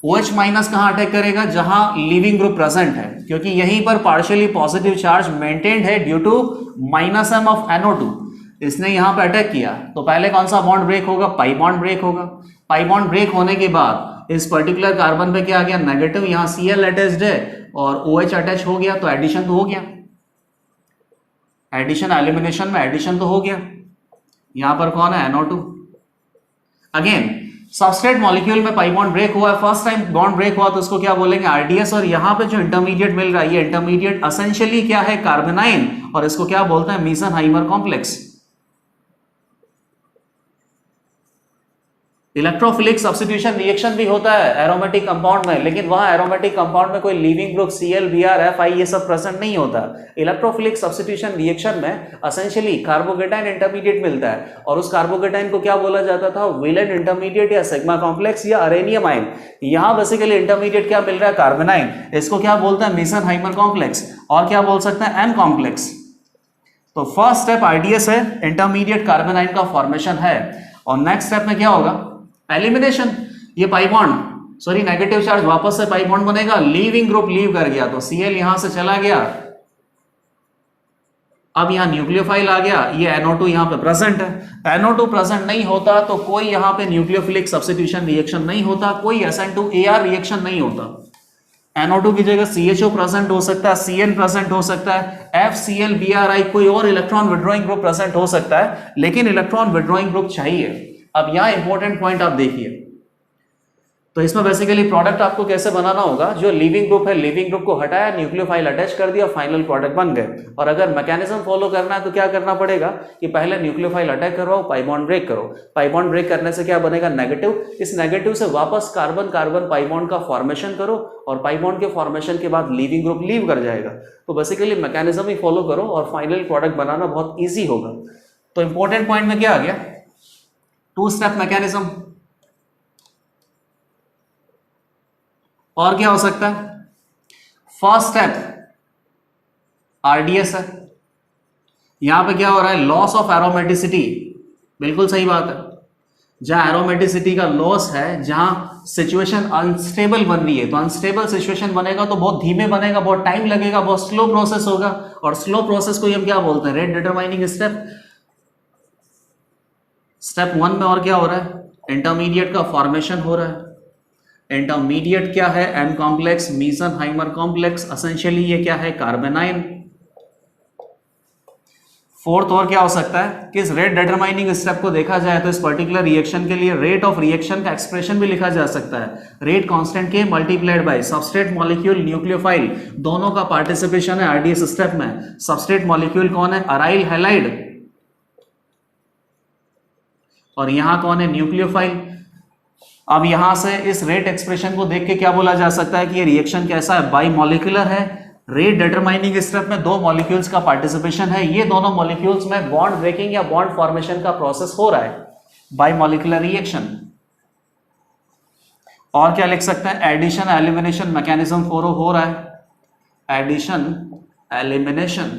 OH माइनस कहाँ अटैक करेगा, जहां लीविंग ग्रुप प्रेजेंट है, क्योंकि यहीं पर पार्शियली पॉजिटिव चार्ज मेंटेन्ड है due to minus M of NO2। इसने यहाँ पे अटैक किया तो पहले कौन सा बॉन्ड ब्रेक होगा, पाई बॉन्ड ब्रेक होगा। पाई बॉन्ड ब्रेक होने के बाद इस पर्टिकुलर कार्बन पे क्या आ गया, नेगेटिव, यहाँ Cl अटैच्ड है और OH अटैच हो गया, तो एडिशन तो हो गया। एडिशन एलिमिनेशन में एडिशन तो हो गया। यहां पर कौन है, NO2। अगेन सबस्ट्रेट मॉलिक्यूल में पाई बॉन्ड ब्रेक हुआ है, फर्स्ट टाइम बॉन्ड ब्रेक हुआ तो उसको क्या बोलेंगे, RDS। और यहां पे जो इंटरमीडिएट मिल रहा है, ये इंटरमीडिएट एसेंशियली क्या है, कार्बोनाइन, और इसको क्या बोलते हैं, मीसेनहाइमर कॉम्प्लेक्स। इलेक्ट्रोफिलिक सब्स्टिट्यूशन रिएक्शन भी होता है एरोमेटिक कंपाउंड में, लेकिन वहां एरोमेटिक कंपाउंड में कोई लीविंग ग्रुप ClBrFi ये सब प्रेजेंट नहीं होता। इलेक्ट्रोफिलिक सब्स्टिट्यूशन रिएक्शन में एसेंशियली कार्बोकेटाइन इंटरमीडिएट मिलता है, और उस कार्बोकेटाइन को क्या बोला जाता था, वेलेंट इंटरमीडिएट या सिग्मा कॉम्प्लेक्स या अरेनियम आयन। यहां बेसिकली इंटरमीडिएट क्या मिल रहा है, कार्बोनाइन, इसको क्या बोलते हैं, मीसेनहाइमर कॉम्प्लेक्स, और क्या बोल सकते हैं, M कॉम्प्लेक्स। तो फर्स्ट स्टेप RDS है, इंटरमीडिएट कार्बोनाइन का फॉर्मेशन है, और नेक्स्ट स्टेप में क्या होगा, एलिमिनेशन। ये pi bond, sorry negative charge वापस से पाई बॉन्ड बनेगा, लीविंग ग्रुप लीव कर गया तो Cl यहां से चला गया। अब यहां न्यूक्लियोफाइल आ गया, ये NO2 यहां पे प्रेजेंट है। NO2 प्रेजेंट नहीं होता तो कोई यहां पे न्यूक्लियोफिलिक सब्स्टिट्यूशन रिएक्शन नहीं होता, कोई SN2AR रिएक्शन नहीं होता। NO2 की जगह CHO प्रेजेंट हो सकता है, CN प्रेजेंट हो सकता है, FClBrI, कोई और इलेक्ट्रॉन विड्रॉइंग ग्रुप प्रेजेंट हो सकता है, लेकिन इलेक्ट्रॉन विड्रॉइंग ग्रुप चाहिए। अब यहां इंपॉर्टेंट पॉइंट आप देखिए, तो इसमें बेसिकली प्रोडक्ट आपको कैसे बनाना होगा, जो लिविंग ग्रुप है, लिविंग ग्रुप को हटाया, न्यूक्लियोफाइल अटैच कर दिया, फाइनल प्रोडक्ट बन गए। और अगर मैकेनिज्म फॉलो करना है तो क्या करना पड़ेगा कि पहले न्यूक्लियोफाइल अटैक करवाओ, पाई बॉन्ड ब्रेक करो। पाई बॉन्ड ब्रेक करने से क्या बनेगा, नेगेटिव, इस नेगेटिव से वापस कार्बन कार्बन पाई बॉन्ड का फॉर्मेशन करो, और पाई बॉन्ड के फॉर्मेशन के बाद लिविंग ग्रुप लीव कर जाएगा। तो बेसिकली मैकेनिज्म ही फॉलो करो और फाइनल प्रोडक्ट बनाना बहुत ईजी होगा। तो इंपॉर्टेंट पॉइंट में क्या आ गया, 2 स्टेप मैकेनिज्म। और क्या हो सकता है, फर्स्ट स्टेप RDS है, यहां पे क्या हो रहा है, लॉस ऑफ एरोमेटिसिटी, बिल्कुल सही बात है। जहां एरोमेटिसिटी का लॉस है, जहां सिचुएशन अनस्टेबल बन रही है, तो अनस्टेबल सिचुएशन बनेगा तो बहुत धीमे बनेगा, बहुत टाइम लगेगा, बहुत स्लो प्रोसेस होगा, और स्लो प्रोसेस को हम क्या बोलते हैं, रेट डिटरमाइनिंग स्टेप। स्टेप 1 में और क्या हो रहा है, इंटरमीडिएट का फॉर्मेशन हो रहा है। इंटरमीडिएट क्या है, M कॉम्प्लेक्स, मीसेनहाइमर कॉम्प्लेक्स, एसेंशियली ये क्या है, कार्बोनाइन। फोर्थ और क्या हो सकता है कि इस रेट डिटरमाइनिंग स्टेप को देखा जाए तो इस पर्टिकुलर रिएक्शन के लिए रेट ऑफ रिएक्शन का एक्सप्रेशन भी लिखा जा सकता है, रेट कांस्टेंट के multiplied by substrate molecule nucleophile, दोनों का पार्टिसिपेशन है RDS स्टेप में। सबस्ट्रेट मॉलिक्यूल कौन है, अराइल हैलाइड, और यहां कौन है, न्यूक्लियोफाइल। अब यहां से इस रेट एक्सप्रेशन को देख के क्या बोला जा सकता है कि ये रिएक्शन कैसा है, बाई मॉलिक्यूलर है। रेट डिटरमाइनिंग स्टेप में 2 मॉलिक्यूल्स का पार्टिसिपेशन है, ये दोनों मॉलिक्यूल्स में बॉन्ड ब्रेकिंग या बॉन्ड फॉर्मेशन का प्रोसेस हो रहा है, बाई मॉलिक्यूलर रिएक्शन। और क्या लिख सकते हैं, एडिशन एलिमिनेशन मैकेनिज्म फॉलो हो रहा है, एडिशन एलिमिनेशन,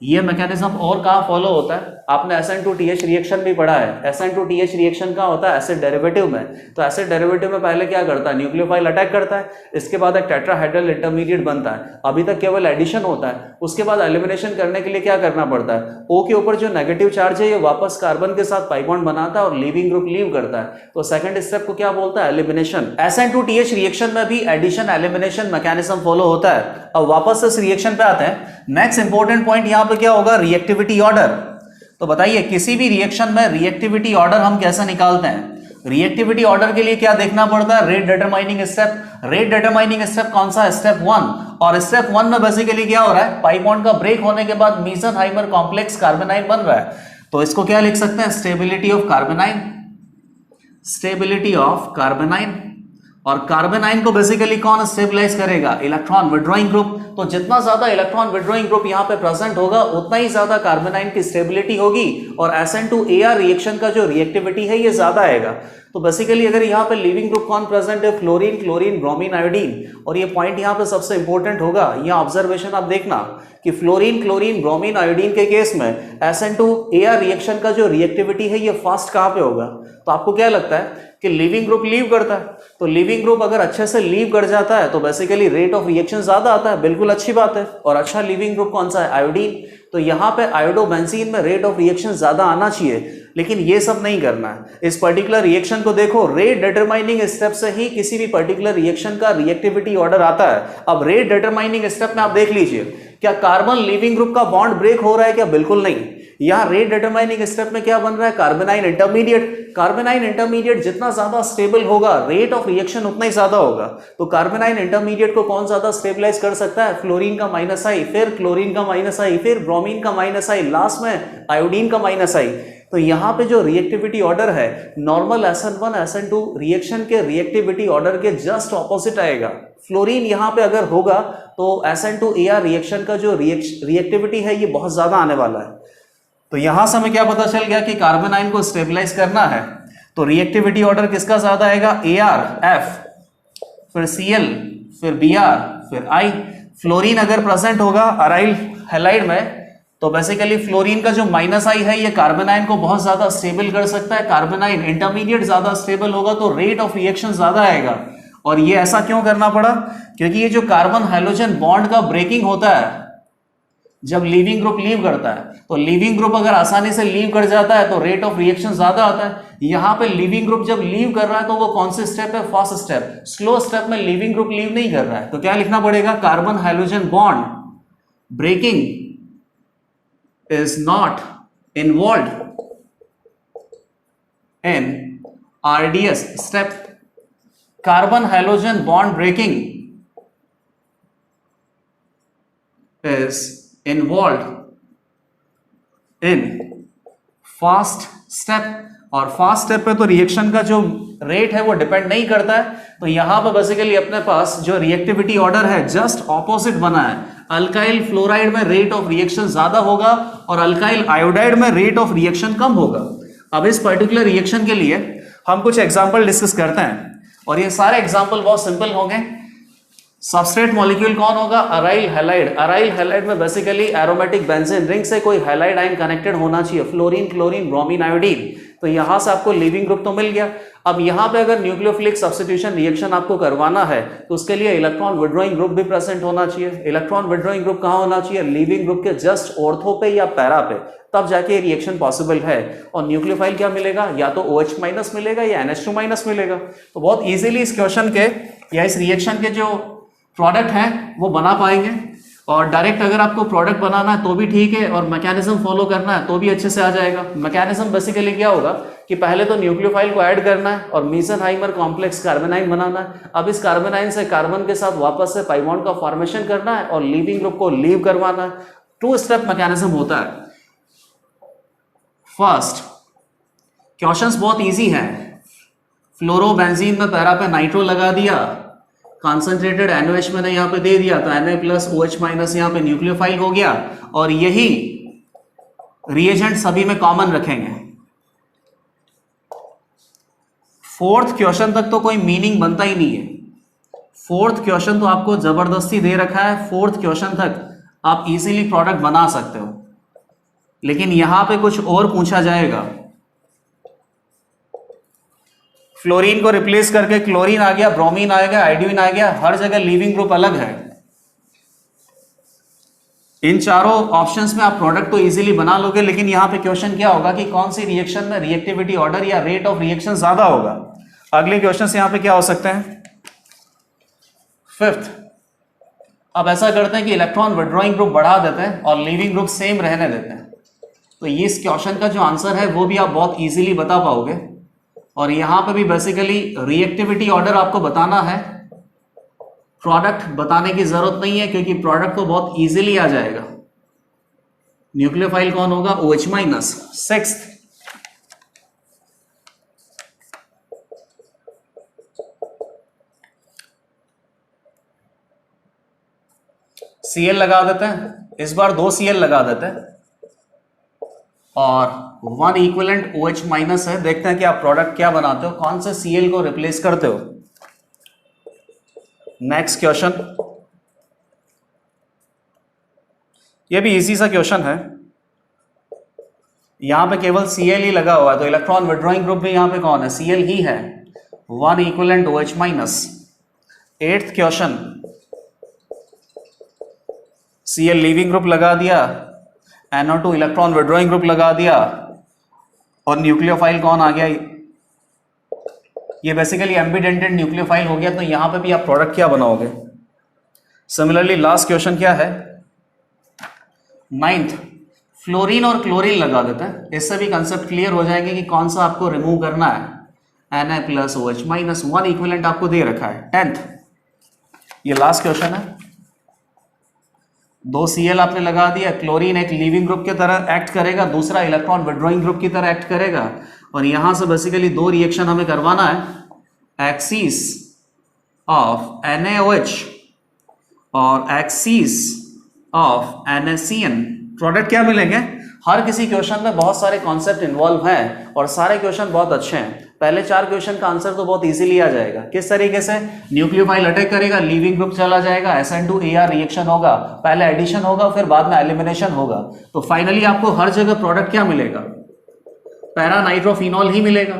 ये मैकेनिज्म और कहां फॉलो होता है, आपने SN2TH रिएक्शन भी पढ़ा है। SN2TH रिएक्शन कहाँ होता है? एसिड डेरिवेटिव में। तो एसिड डेरिवेटिव में पहले क्या करता है? न्यूक्लियोफाइल अटैक करता है, इसके बाद एक टेट्राहेड्रल इंटरमीडिएट बनता है। अभी तक केवल एडिशन होता है, उसके बाद एलिमिनेशन करने के लिए क्या करना पड़ता है? O के ऊपर जो नेगेटिव चार्ज है ये वापस कार्बन के साथ पाई बॉन्ड बनाता है और लीविंग ग्रुप लीव करता है। तो सेकंड स्टेप को क्या बोलता है? एलिमिनेशन। SN2TH रिएक्शन में भी एडिशन एलिमिनेशन मैकेनिज्म फॉलो होता है। अब वापस इस रिएक्शन पे आते हैं। नेक्स्ट इंपॉर्टेंट पॉइंट यहां पे क्या होगा? Reactivity order. तो बताइए किसी भी रिएक्शन में रिएक्टिविटी ऑर्डर हम कैसे निकालते हैं? रिएक्टिविटी ऑर्डर के लिए क्या देखना पड़ता है? Rate determining step. Rate determining step कौन सा? स्टेप 1। और स्टेप 1 में बेसिकली क्या हो रहा है? पाई बॉन्ड का ब्रेक होने के बाद मीसेनहाइमर कॉम्प्लेक्स कार्बेनाइन बन रहा है। तो इसको क्या लिख सकते हैं? Stability of कार्बेनाइन। Stability of कार्बेनाइन। और कार्बेनाइन को बेसिकली कौन स्टेबलाइज करेगा? Electron withdrawing group. तो जितना ज्यादा इलेक्ट्रॉन विड्रॉइंग ग्रुप यहां पे प्रेजेंट होगा उतना ही ज्यादा कार्बेनाइन की स्टेबिलिटी होगी और SN2AR रिएक्शन का जो रिएक्टिविटी है ये ज्यादा आएगा। तो बेसिकली अगर यहाँ पे लिविंग ग्रुप कौन प्रेजेंट है? Fluorine, chlorine, bromine, iodine. और ये पॉइंट यहाँ पे सबसे इंपॉर्टेंट होगा, ये ऑब्जर्वेशन आप देखना कि फ्लोरीन, क्लोरीन, ब्रोमीन, आयोडीन के केस में SN2AR रिएक्शन का जो रिएक्टिविटी है ये फास्ट कहाँ पे होगा? तो आपको क्या लगता है कि लिविंग ग्रुप लीव करता है? तो लिविंग ग्रुप अगर अच्छे से लीव कर जाता है तो बेसिकली रेट ऑफ रिएक्शन ज्यादा आता है, बिल्कुल अच्छी बात है। और अच्छा लिविंग ग्रुप कौन सा है? आयोडीन। तो यहाँ पे आयोडोबेंजीन में रेट ऑफ रिएक्शन ज्यादा आना चाहिए, लेकिन ये सब नहीं करना है। इस पर्टिकुलर रिएक्शन को देखो, रेट डिटरमाइनिंग स्टेप से ही किसी भी पर्टिकुलर रिएक्शन का रिएक्टिविटी ऑर्डर आता है। अब रेट डिटरमाइनिंग स्टेप में आप देख लीजिए, क्या कार्बन लिविंग ग्रुप का बॉन्ड ब्रेक हो रहा है क्या? बिल्कुल नहीं। यहाँ रेट डिटरमाइनिंग स्टेप में क्या बन रहा है? कार्बेनाइन इंटरमीडिएट। कार्बेनाइन इंटरमीडिएट जितना ज्यादा स्टेबल होगा रेट ऑफ रिएक्शन उतना ही ज्यादा होगा। तो कार्बेनाइन इंटरमीडिएट को कौन ज्यादा स्टेबलाइज कर सकता है? फ्लोरीन का -I, फिर क्लोरीन का -I, फिर ब्रोमीन का -I, लास्ट में आयोडीन का -I। तो यहाँ पे जो रिएक्टिविटी ऑर्डर है नॉर्मल SN1 SN2 रिएक्शन के रिएक्टिविटी ऑर्डर के जस्ट ऑपोजिट आएगा। फ्लोरीन यहाँ पे अगर होगा तो SN2AR रिएक्शन का जो रिएक्टिविटी है ये बहुत ज्यादा आने वाला है। तो यहां से हमें क्या पता चल गया कि कार्बेनाइन को स्टेबलाइज करना है तो रिएक्टिविटी ऑर्डर किसका ज्यादा आएगा? AR, F, फिर Cl, फिर Br, फिर I। फ्लोरीन अगर प्रेजेंट होगा अराइल हैलाइड में तो बेसिकली फ्लोरीन का जो -I है ये कार्बेनाइन को बहुत ज्यादा स्टेबल कर सकता है। कार्बेनाइन इंटरमीडिएट ज्यादा स्टेबल होगा तो रेट ऑफ रिएक्शन ज्यादा आएगा। और ये ऐसा क्यों करना पड़ा? क्योंकि ये जो कार्बन हाइड्रोजन बॉन्ड का ब्रेकिंग होता है जब लिविंग ग्रुप लीव करता है, तो लिविंग ग्रुप अगर आसानी से लीव कर जाता है तो रेट ऑफ रिएक्शन ज्यादा आता है। यहां पे लिविंग ग्रुप जब लीव कर रहा है तो वो कौन से स्टेप है? Fast step. स्लो स्टेप में लिविंग ग्रुप लीव नहीं कर रहा है तो क्या लिखना पड़ेगा? Carbon hydrogen bond breaking is not involved in RDS step. Carbon halogen bond breaking is involved in fast step. और फास्ट स्टेप पे तो रिएक्शन का जो रेट है वो डिपेंड नहीं करता है। तो यहां पर बेसिकली अपने पास जो रिएक्टिविटी ऑर्डर है जस्ट ऑपोजिट बना है। अल्काइल फ्लोराइड में रेट ऑफ रिएक्शन ज्यादा होगा और अल्काइल आयोडाइड में रेट ऑफ रिएक्शन कम होगा। अब इस पर्टिकुलर रिएक्शन के लिए हम कुछ एग्जांपल डिस्कस करते हैं और ये सारे एग्जांपल बहुत सिंपल होंगे। सबस्ट्रेट मॉलिक्यूल कौन होगा? Aryl halide. अराइल हैलाइड में बेसिकली एरोमेटिक बेंजीन रिंग से कोई हैलाइड आयन कनेक्टेड होना चाहिए, फ्लोरीन, क्लोरीन, ब्रोमीन, आयोडीन। तो यहां से आपको लिविंग ग्रुप तो मिल गया। अब यहां पे अगर न्यूक्लियोफिलिक सब्स्टिट्यूशन रिएक्शन आपको करवाना है तो उसके लिए इलेक्ट्रॉन विड्रॉइंग ग्रुप भी प्रेजेंट होना चाहिए। इलेक्ट्रॉन विड्रॉइंग ग्रुप कहां होना चाहिए? लिविंग ग्रुप के जस्ट ऑर्थो पे या पैरा पे, तब जाके रिएक्शन पॉसिबल है। और न्यूक्लियोफाइल क्या मिलेगा? या तो OH- मिलेगा या NH2- मिलेगा। तो बहुत इजीली इस क्वेश्चन के या इस रिएक्शन के जो प्रोडक्ट हैं वो बना पाएंगे। और डायरेक्ट अगर आपको प्रोडक्ट बनाना है तो भी ठीक है और मैकेनिज्म फॉलो करना है तो भी अच्छे से आ जाएगा। मैकेनिज्म बेसिकली क्या होगा कि पहले तो न्यूक्लियोफाइल को ऐड करना है और मीसेनहाइमर कॉम्प्लेक्स कार्बेनाइन बनाना है। अब इस कार्बेनाइन से कार्बन के साथ वापस से पाई बॉन्ड का फॉर्मेशन करना है और लिविंग ग्रुप को लीव करवाना है। 2 स्टेप मैकेनिज्म होता है। फर्स्ट क्वेश्चंस बहुत इजी हैं। फ्लोरोबेंजीन में पैरा पे नाइट्रो लगा दिया, कॉन्सेंट्रेटेड NOH मैंने यहाँ पे दे दिया तो Na+OH- यहाँ पे न्यूक्लियोफाइल हो गया और यही रिएजेंट सभी में कॉमन रखेंगे। 4th क्वेश्चन तक तो कोई मीनिंग बनता ही नहीं है। 4th क्वेश्चन तो आपको जबरदस्ती दे रखा है। 4th क्वेश्चन तक आप इजीली प्रोडक्ट बना सकते हो, लेकिन यहां पे कुछ और पूछा जाएगा। फ्लोरीन को रिप्लेस करके क्लोरीन आ गया, ब्रोमीन आ गया, आयोडीन आ गया, हर जगह लीविंग ग्रुप अलग है। इन चारों ऑप्शंस में आप प्रोडक्ट तो इजीली बना लोगे, लेकिन यहां पे क्वेश्चन क्या होगा कि कौन सी रिएक्शन में रिएक्टिविटी ऑर्डर या रेट ऑफ रिएक्शन ज्यादा होगा। अगले क्वेश्चन से यहां पे क्या हो सकते हैं? फिफ्थ, अब ऐसा करते हैं कि इलेक्ट्रॉन विड्रॉइंग ग्रुप बढ़ा देते हैं और लीविंग ग्रुप सेम रहने देते हैं। तो ये इस क्वेश्चन का जो आंसर है वो भी आप बहुत इजीली बता पाओगे। और यहां पे भी बेसिकली रिएक्टिविटी ऑर्डर आपको बताना है, प्रोडक्ट बताने की जरूरत नहीं है क्योंकि प्रोडक्ट तो बहुत इजीली आ जाएगा। न्यूक्लियोफाइल कौन होगा? OH minus. सिक्स्थ, Cl लगा देते हैं, इस बार 2 Cl लगा देते हैं और 1 इक्विवेलेंट OH माइनस है। देखते हैं कि आप प्रोडक्ट क्या बनाते हो, कौन से Cl को रिप्लेस करते हो। नेक्स्ट क्वेश्चन, ये भी इजी सा क्वेश्चन है। यहां पे केवल Cl ही लगा हुआ है, तो इलेक्ट्रॉन विड्रॉइंग ग्रुप भी यहां पे कौन है? Cl ही है, 1 equivalent OH minus. Eighth question, Cl leaving group लगा दिया, NO2 इलेक्ट्रॉन विड्रॉइंग ग्रुप लगा दिया और न्यूक्लियोफाइल कौन आ गया? ये बेसिकली एम्बिडेंटेड न्यूक्लियोफाइल हो गया। तो यहां पे भी आप प्रोडक्ट क्या बनाओगे? सिमिलरली लास्ट क्वेश्चन क्या है? नाइन्थ, फ्लोरीन और क्लोरीन लगा देते हैं, इससे भी कंसेप्ट क्लियर हो जाएंगे कि कौन सा आपको रिमूव करना है। Na plus OH minus, 1 equivalent आपको दे रखा है। 10th, ये लास्ट क्वेश्चन है। 2 Cl आपने लगा दिया, क्लोरीन एक लीविंग ग्रुप की तरह एक्ट करेगा, दूसरा इलेक्ट्रॉन विड्रॉइंग ग्रुप की तरह एक्ट करेगा। और यहां से बेसिकली 2 रिएक्शन हमें करवाना है, एक्सिस ऑफ NaOH और एक्सिस ऑफ NaCN। प्रोडक्ट क्या मिलेंगे? हर किसी क्वेश्चन में बहुत सारे कॉन्सेप्ट इन्वॉल्व हैं और सारे क्वेश्चन बहुत अच्छे हैं। पहले 4 क्वेश्चन का आंसर तो बहुत इजीली आ जाएगा। किस तरीके से? न्यूक्लियोफाइल अटैक करेगा, लीविंग ग्रुप चला जाएगा, SN2AR रिएक्शन होगा, पहले एडिशन होगा फिर बाद में एलिमिनेशन होगा। तो फाइनली आपको हर जगह प्रोडक्ट क्या मिलेगा? पैरा नाइट्रोफिनॉल ही मिलेगा।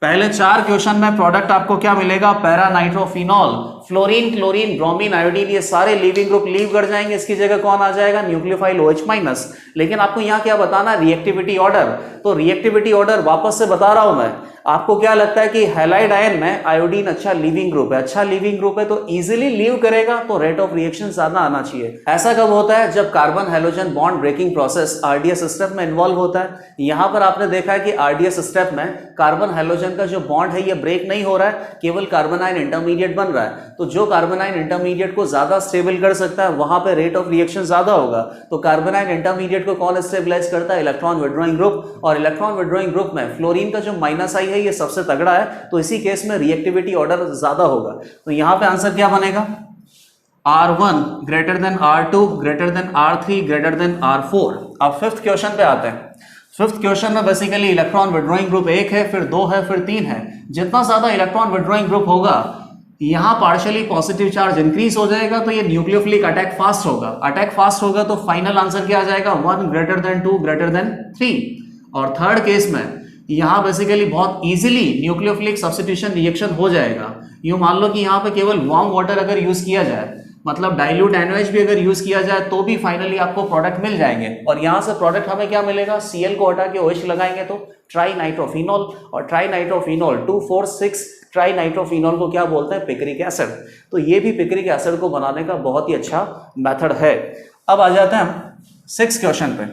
पहले 4 क्वेश्चन में प्रोडक्ट आपको क्या मिलेगा? Para nitrophenol. Fluorine, chlorine, bromine, iodine ये सारे लीविंग ग्रुप लीव कर जाएंगे, इसकी जगह कौन आ जाएगा? Nucleophile OH minus. लेकिन आपको यहां क्या बताना? Reactivity order. तो रिएक्टिविटी ऑर्डर वापस से बता रहा हूं मैं। आपको क्या लगता है कि हैलाइड आयन में आयोडीन अच्छा लीविंग ग्रुप है? अच्छा लीविंग ग्रुप है तो इजीली लीव करेगा, तो रेट ऑफ रिएक्शन ज्यादा आना चाहिए। ऐसा कब होता है? जब carbon halogen bond breaking process RDS step में इन्वॉल्व होता है। यहां पर आपने देखा है कि RDS स्टेप में कार्बन हेलोजन का जो बॉन्ड है ये ब्रेक नहीं हो रहा है, केवल कार्बोनाइन इंटरमीडिएट बन रहा है। तो जो कार्बोनाइन इंटरमीडिएट को ज्यादा स्टेबल कर सकता है वहां पे रेट ऑफ रिएक्शन ज्यादा होगा। तो कार्बोनाइन इंटरमीडिएट को कौन स्टेबलाइज करता है? Electron withdrawing group. और इलेक्ट्रॉन विड्रॉइंग ग्रुप में फ्लोरीन का जो माइनस आई है ये सबसे तगड़ा है, तो इसी केस में रिएक्टिविटी ऑर्डर ज्यादा होगा। तो यहां पे आंसर क्या बनेगा? R1 greater than R2 greater than R3 greater than R4। अब 5th क्वेश्चन पे आते हैं। 5th क्वेश्चन में बेसिकली इलेक्ट्रॉन विड्रॉइंग ग्रुप 1 है, फिर 2 है, फिर 3 है। जितना ज्यादा इलेक्ट्रॉन विड्रॉइंग ग्रुप होगा यहां पार्शियली पॉजिटिव चार्ज इंक्रीज हो जाएगा, तो ये न्यूक्लियोफिलिक अटैक फास्ट होगा। अटैक फास्ट होगा तो फाइनल आंसर क्या आ जाएगा? 1 ग्रेटर देन 2 ग्रेटर देन 3। और थर्ड केस में यहां बेसिकली बहुत इजीली न्यूक्लियोफिलिक सब्स्टिट्यूशन रिएक्शन हो जाएगा। यूं मान लो कि यहां पे केवल वार्म वाटर अगर यूज किया जाए, मतलब डाइल्यूट NaOH भी अगर यूज किया जाए तो भी फाइनली आपको प्रोडक्ट मिल जाएंगे। और यहां से प्रोडक्ट हमें क्या मिलेगा? Cl को हटा के OH लगाएंगे तो ट्राई नाइट्रोफिनॉल, और ट्राई नाइट्रोफिनॉल 2,4,6 ट्राई नाइट्रोफिनॉल को क्या बोलते हैं? Picric acid. तो ये भी पिक्रिक एसिड को बनाने का बहुत ही अच्छा मेथड है। अब आ जाते हैं हम 6th क्वेश्चन पे।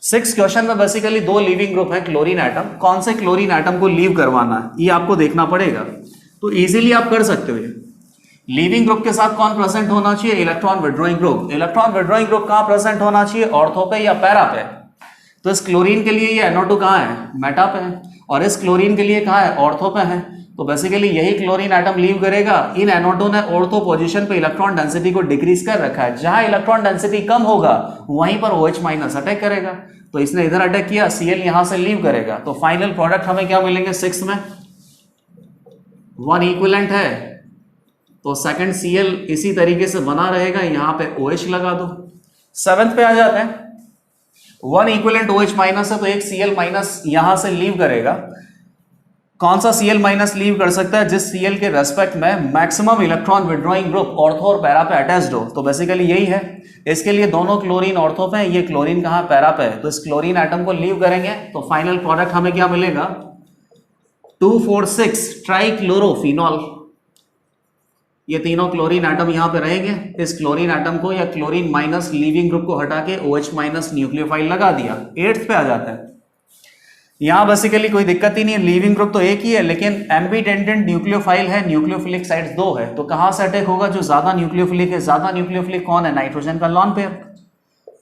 6th क्वेश्चन में बेसिकली 2 लीविंग ग्रुप है, क्लोरीन एटम। कौन से क्लोरीन एटम को लीव करवाना है ये आपको देखना पड़ेगा। तो इजीली आप कर सकते हो। लीविंग ग्रुप के साथ कौन प्रेजेंट होना चाहिए? Electron withdrawing group. Electron withdrawing group कहां प्रेजेंट होना चाहिए? ऑर्थो पे या पैरा पे? तो इस क्लोरीन के लिए ये NO2 कहां है? मेटा पे है। और इस क्लोरीन के लिए कहां है? ऑर्थो पे है। तो बेसिकली यही क्लोरीन एटम लीव करेगा। इन NO2 ने ऑर्थो पोजीशन पे इलेक्ट्रॉन डेंसिटी को डिक्रीज कर रखा है। जहां इलेक्ट्रॉन डेंसिटी कम होगा वहीं पर OH माइनस अटैक करेगा। तो इसने इधर अटैक किया, Cl यहां से लीव करेगा। तो फाइनल प्रोडक्ट हमें क्या मिलेंगे? 6th में 1 इक्विवेलेंट है, तो सेकंड Cl इसी तरीके से बना रहेगा। यहां पे OH लगा दो। 7th पे आ जाते हैं। 1 इक्विवेलेंट OH माइनस है तो एक Cl माइनस यहां से लीव करेगा। कौन सा Cl माइनस लीव कर सकता है? जिस Cl के रेस्पेक्ट में maximum electron withdrawing group ortho और पैरा पे अटैच्ड हो। तो बेसिकली यही है, इसके लिए दोनों क्लोरीन ऑर्थो पे है, ये क्लोरीन कहां पैरा पे है, तो इस क्लोरीन एटम को लीव करेंगे तो फाइनल प्रोडक्ट हमें क्या मिलेगा? 2,4,6 ट्राइक्लोरोफिनॉल। ये तीनों क्लोरीन एटम यहां पे रहेंगे। इस क्लोरीन एटम को या क्लोरीन माइनस लीविंग ग्रुप को हटा के OH माइनस न्यूक्लियोफाइल लगा दिया। 8th पे आ जाता है। यहां बेसिकली कोई दिक्कत ही नहीं है, लीविंग ग्रुप तो एक ही है लेकिन एम्बिडेंडेंट न्यूक्लियोफाइल है, न्यूक्लियोफिलिक साइड्स 2 है। तो कहां से अटैक होगा? जो ज्यादा न्यूक्लियोफिलिक है। ज्यादा न्यूक्लियोफिलिक कौन है? नाइट्रोजन का लॉन पेयर।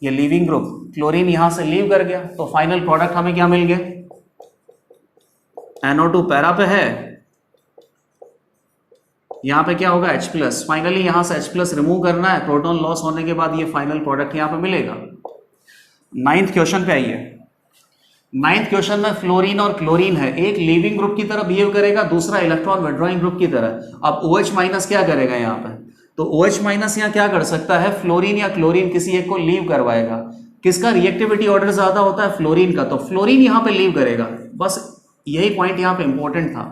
ये लीविंग ग्रुप क्लोरीन यहां से लीव कर गया तो फाइनल प्रोडक्ट हमें क्या मिल गया? NO2 पैरा पे है, यहां पे क्या होगा? H+। फाइनली यहां से H+ रिमूव करना है, प्रोटॉन लॉस होने के बाद ये फाइनल प्रोडक्ट यहां पे मिलेगा। 9th क्वेश्चन पे आइए। 9th क्वेश्चन में फ्लोरीन और क्लोरीन है, एक लीविंग ग्रुप की तरह बिहेव करेगा, दूसरा इलेक्ट्रॉन विड्रॉइंग ग्रुप की तरह। अब OH माइनस क्या करेगा यहाँ पे? तो OH माइनस यहाँ क्या कर सकता है? फ्लोरीन या क्लोरीन किसी एक को लीव करवाएगा। किसका रिएक्टिविटी ऑर्डर ज्यादा होता है? फ्लोरीन का, तो फ्लोरीन यहाँ पे लीव करेगा। बस यही पॉइंट यहाँ पे इंपॉर्टेंट था।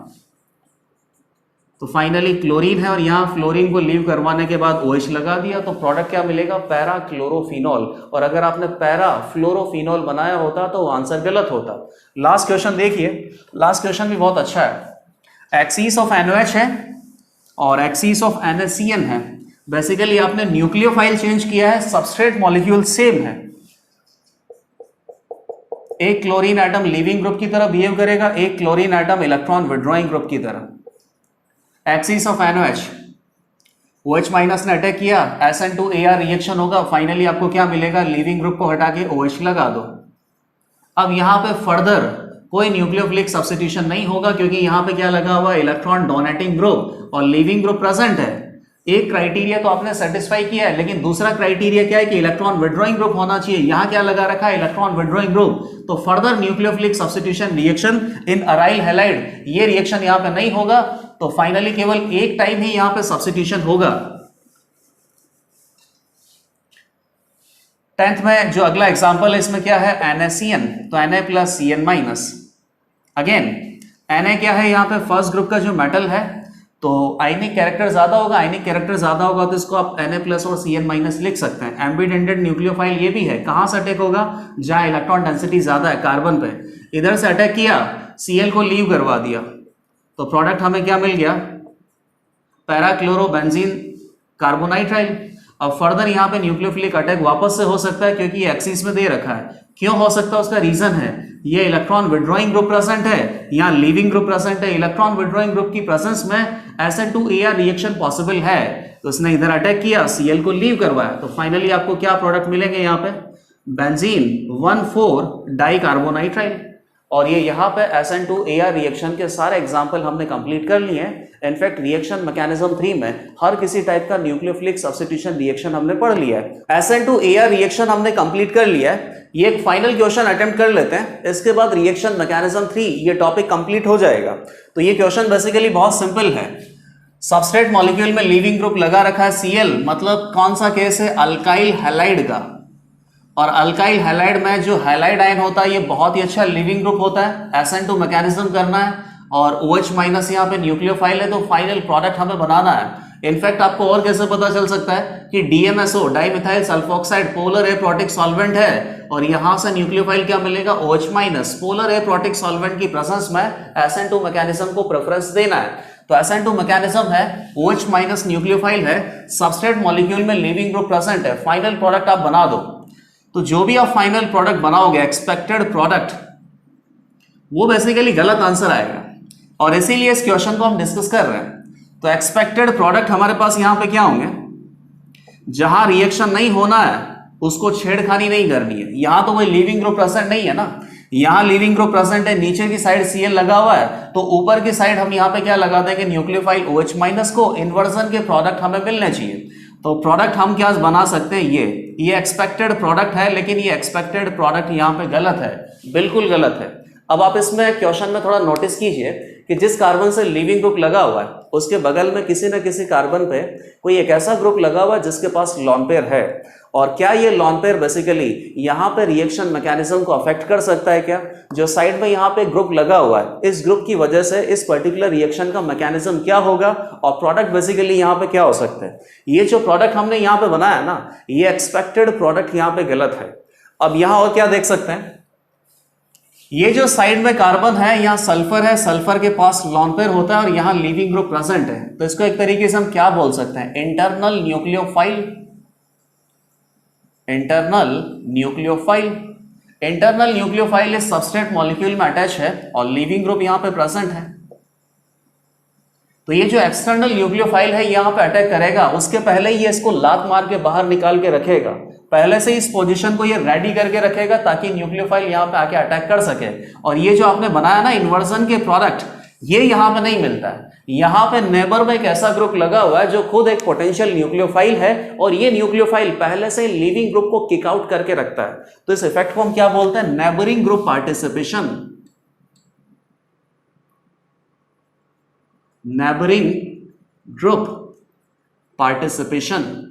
तो फाइनली क्लोरीन है और यहाँ फ्लोरीन को लीव करवाने के बाद OH लगा दिया तो प्रोडक्ट क्या मिलेगा? Para chlorophenol. और अगर आपने पैरा फ्लोरोफिनॉल बनाया होता तो आंसर गलत होता। लास्ट क्वेश्चन देखिए, लास्ट क्वेश्चन भी बहुत अच्छा है। एक्सिस ऑफ NOH है और एक्सिस ऑफ NaCN है। बेसिकली आपने न्यूक्लियोफाइल चेंज किया है, सबस्ट्रेट मॉलिक्यूल सेम है। एक क्लोरीन एटम लीविंग ग्रुप की तरह बिहेव करेगा, एक chlorine atom electron withdrawing group की तरह। Axis of NOH, OH minus ने अटैक किया, SN2AR रिएक्शन होगा, फाइनली आपको क्या मिलेगा? लीविंग ग्रुप को हटा के OH लगा दो। अब यहां पे फर्दर कोई न्यूक्लियोफिलिक सब्स्टिट्यूशन नहीं होगा क्योंकि यहां पे क्या लगा हुआ? इलेक्ट्रॉन डोनेटिंग ग्रुप और लीविंग ग्रुप प्रेजेंट है। एक क्राइटेरिया तो आपने सेटिस्फाई किया है, लेकिन दूसरा क्राइटेरिया क्या है कि इलेक्ट्रॉन विड्रॉइंग ग्रुप होना चाहिए। यहां क्या लगा रखा है? Electron withdrawing group. तो further nucleophilic substitution reaction in aryl halide, ये रिएक्शन यहां पे नहीं होगा। तो फाइनली केवल एक टाइम ही यहां पे सब्स्टिट्यूशन होगा। 10th में जो अगला एग्जांपल है इसमें क्या है? NaCN, तो Na+Cn-। अगेन Na क्या है? यहां पे फर्स्ट ग्रुप का जो मेटल है तो आयनिक कैरेक्टर ज्यादा होगा, आयनिक कैरेक्टर ज्यादा होगा तो इसको आप Na+ और Cn- लिख सकते हैं। एम्बिडेंटेड न्यूक्लियोफाइल ये भी है। कहां से अटैक होगा? जहां इलेक्ट्रॉन डेंसिटी ज्यादा है, कार्बन पे। इधर से अटैक किया, Cl को लीव करवा दिया तो प्रोडक्ट हमें क्या मिल गया? पैराक्लोरोबेंजीन कार्बोनाइट्राइल। अब फर्दर यहां पे न्यूक्लियोफिलिक अटैक वापस से हो सकता है क्योंकि एक्सिस में दे रखा है। क्यों हो सकता है? उसका रीजन है ये इलेक्ट्रॉन विड्रॉइंग ग्रुप प्रेजेंट है, यहाँ लीविंग ग्रुप प्रेजेंट है। इलेक्ट्रॉन विड्रॉइंग ग्रुप की प्रेजेंस में SN2AR रिएक्शन पॉसिबल है तो उसने इधर अटैक किया, Cl को लीव करवाया तो फाइनली आपको क्या प्रोडक्ट मिलेंगे? यहाँ पे बेंजीन 1,4 डाइकार्बोनाइट्राइल। और ये यहाँ पे SN2AR रिएक्शन के सारे एग्जाम्पल हमने कंप्लीट कर लिए हैं। इनफैक्ट रिएक्शन मैकेनिज्म 3 में हर किसी टाइप का न्यूक्लियोफिलिक सब्स्टिट्यूशन रिएक्शन हमने पढ़ लिया है। SN2AR रिएक्शन हमने कंप्लीट कर लिया है। ये एक फाइनल क्वेश्चन अटेम्प्ट कर लेते हैं, इसके बाद रिएक्शन मैकेनिज्म 3 ये टॉपिक कंप्लीट हो जाएगा। तो ये क्वेश्चन बेसिकली बहुत सिंपल है। सबस्ट्रेट मॉलिक्यूल में लीविंग ग्रुप लगा रखा है Cl, मतलब कौन सा केस है? अल्काइल हैलाइड का। और अल्काइल हैलाइड में जो हैलाइड आयन होता है ये बहुत ही अच्छा लिविंग ग्रुप होता है। SN2 मैकेनिज्म करना है और OH माइनस यहाँ पे न्यूक्लियोफाइल है तो फाइनल प्रोडक्ट हमें बनाना है। इनफैक्ट आपको और कैसे पता चल सकता है कि DMSO dimethyl sulphoxide polar aprotic solvent है और यहां से न्यूक्लियोफाइल क्या मिलेगा? OH minus. Polar aprotic solvent की प्रेजेंस में SN2 मैकेनिज्म को प्रेफरेंस देना है। तो SN2 मैकेनिज्म है, OH माइनस न्यूक्लियोफाइल है, सबस्ट्रेट मॉलिक्यूल में लिविंग ग्रुप प्रेजेंट है, फाइनल प्रोडक्ट आप बना दो। तो जो भी आप फाइनल प्रोडक्ट बनाओगे, एक्सपेक्टेड प्रोडक्ट, वो बेसिकली गलत आंसर आएगा और इसीलिए इस क्वेश्चन को हम डिस्कस कर रहे हैं। तो एक्सपेक्टेड प्रोडक्ट हमारे पास यहां पे क्या होंगे? जहां रिएक्शन नहीं होना है उसको छेड़खानी नहीं करनी है। यहां तो कोई लिविंग ग्रुप प्रेजेंट नहीं है ना, यहां लिविंग ग्रुप प्रेजेंट है, नीचे की साइड Cl लगा हुआ है तो ऊपर की साइड हम यहां पे क्या लगा देंगे? न्यूक्लियोफाइल OH माइनस को। इन्वर्जन के प्रोडक्ट हमें मिलने चाहिए तो प्रोडक्ट हम क्या बना सकते हैं? ये एक्सपेक्टेड प्रोडक्ट है, लेकिन ये एक्सपेक्टेड प्रोडक्ट यहां पे गलत है, बिल्कुल गलत है। अब आप इसमें क्वेश्चन में थोड़ा नोटिस कीजिए कि जिस कार्बन से लीविंग ग्रुप लगा हुआ है उसके बगल में किसी न किसी कार्बन पे कोई एक ऐसा ग्रुप लगा हुआ है जिसके पास लॉन पेयर है, और क्या ये लॉन पेयर बेसिकली यहाँ पे रिएक्शन मैकेनिज्म को अफेक्ट कर सकता है क्या? जो साइड में यहाँ पे ग्रुप लगा हुआ है, इस ग्रुप की वजह से इस पर्टिकुलर रिएक्शन का मैकेनिज्म क्या होगा और प्रोडक्ट बेसिकली यहाँ पे क्या हो सकता है? ये जो प्रोडक्ट हमने यहाँ पे बनाया ना, ये एक्सपेक्टेड प्रोडक्ट यहाँ पे गलत है। अब यहाँ और क्या देख सकते हैं, ये जो साइड में कार्बन है यहाँ सल्फर है, सल्फर के पास लॉन पेयर होता है और यहाँ लीविंग ग्रुप प्रेजेंट है, तो इसको एक तरीके से हम क्या बोल सकते हैं? Internal nucleophile. Internal nucleophile, internal nucleophile इस सबस्ट्रेट मॉलिक्यूल में अटैच है और लीविंग ग्रुप यहां पे प्रेजेंट है। तो ये जो एक्सटर्नल न्यूक्लियोफाइल है यहां पे अटैक करेगा, उसके पहले ही ये इसको लात मार के बाहर निकाल के रखेगा, पहले से इस पोजीशन को ये रेडी करके रखेगा ताकि न्यूक्लियोफाइल यहां पे आके अटैक कर सके। और ये जो आपने बनाया ना इन्वर्जन के प्रोडक्ट, ये यहां पे नहीं मिलता है, यहां पे नेबर में एक ऐसा ग्रुप लगा हुआ है जो खुद एक पोटेंशियल न्यूक्लियोफाइल है और ये न्यूक्लियोफाइल पहले से लीविंग ग्रुप को किक आउट करके रखता है। तो इस इफेक्ट को हम क्या बोलते हैं? Neighbouring group participation. Neighbouring group participation,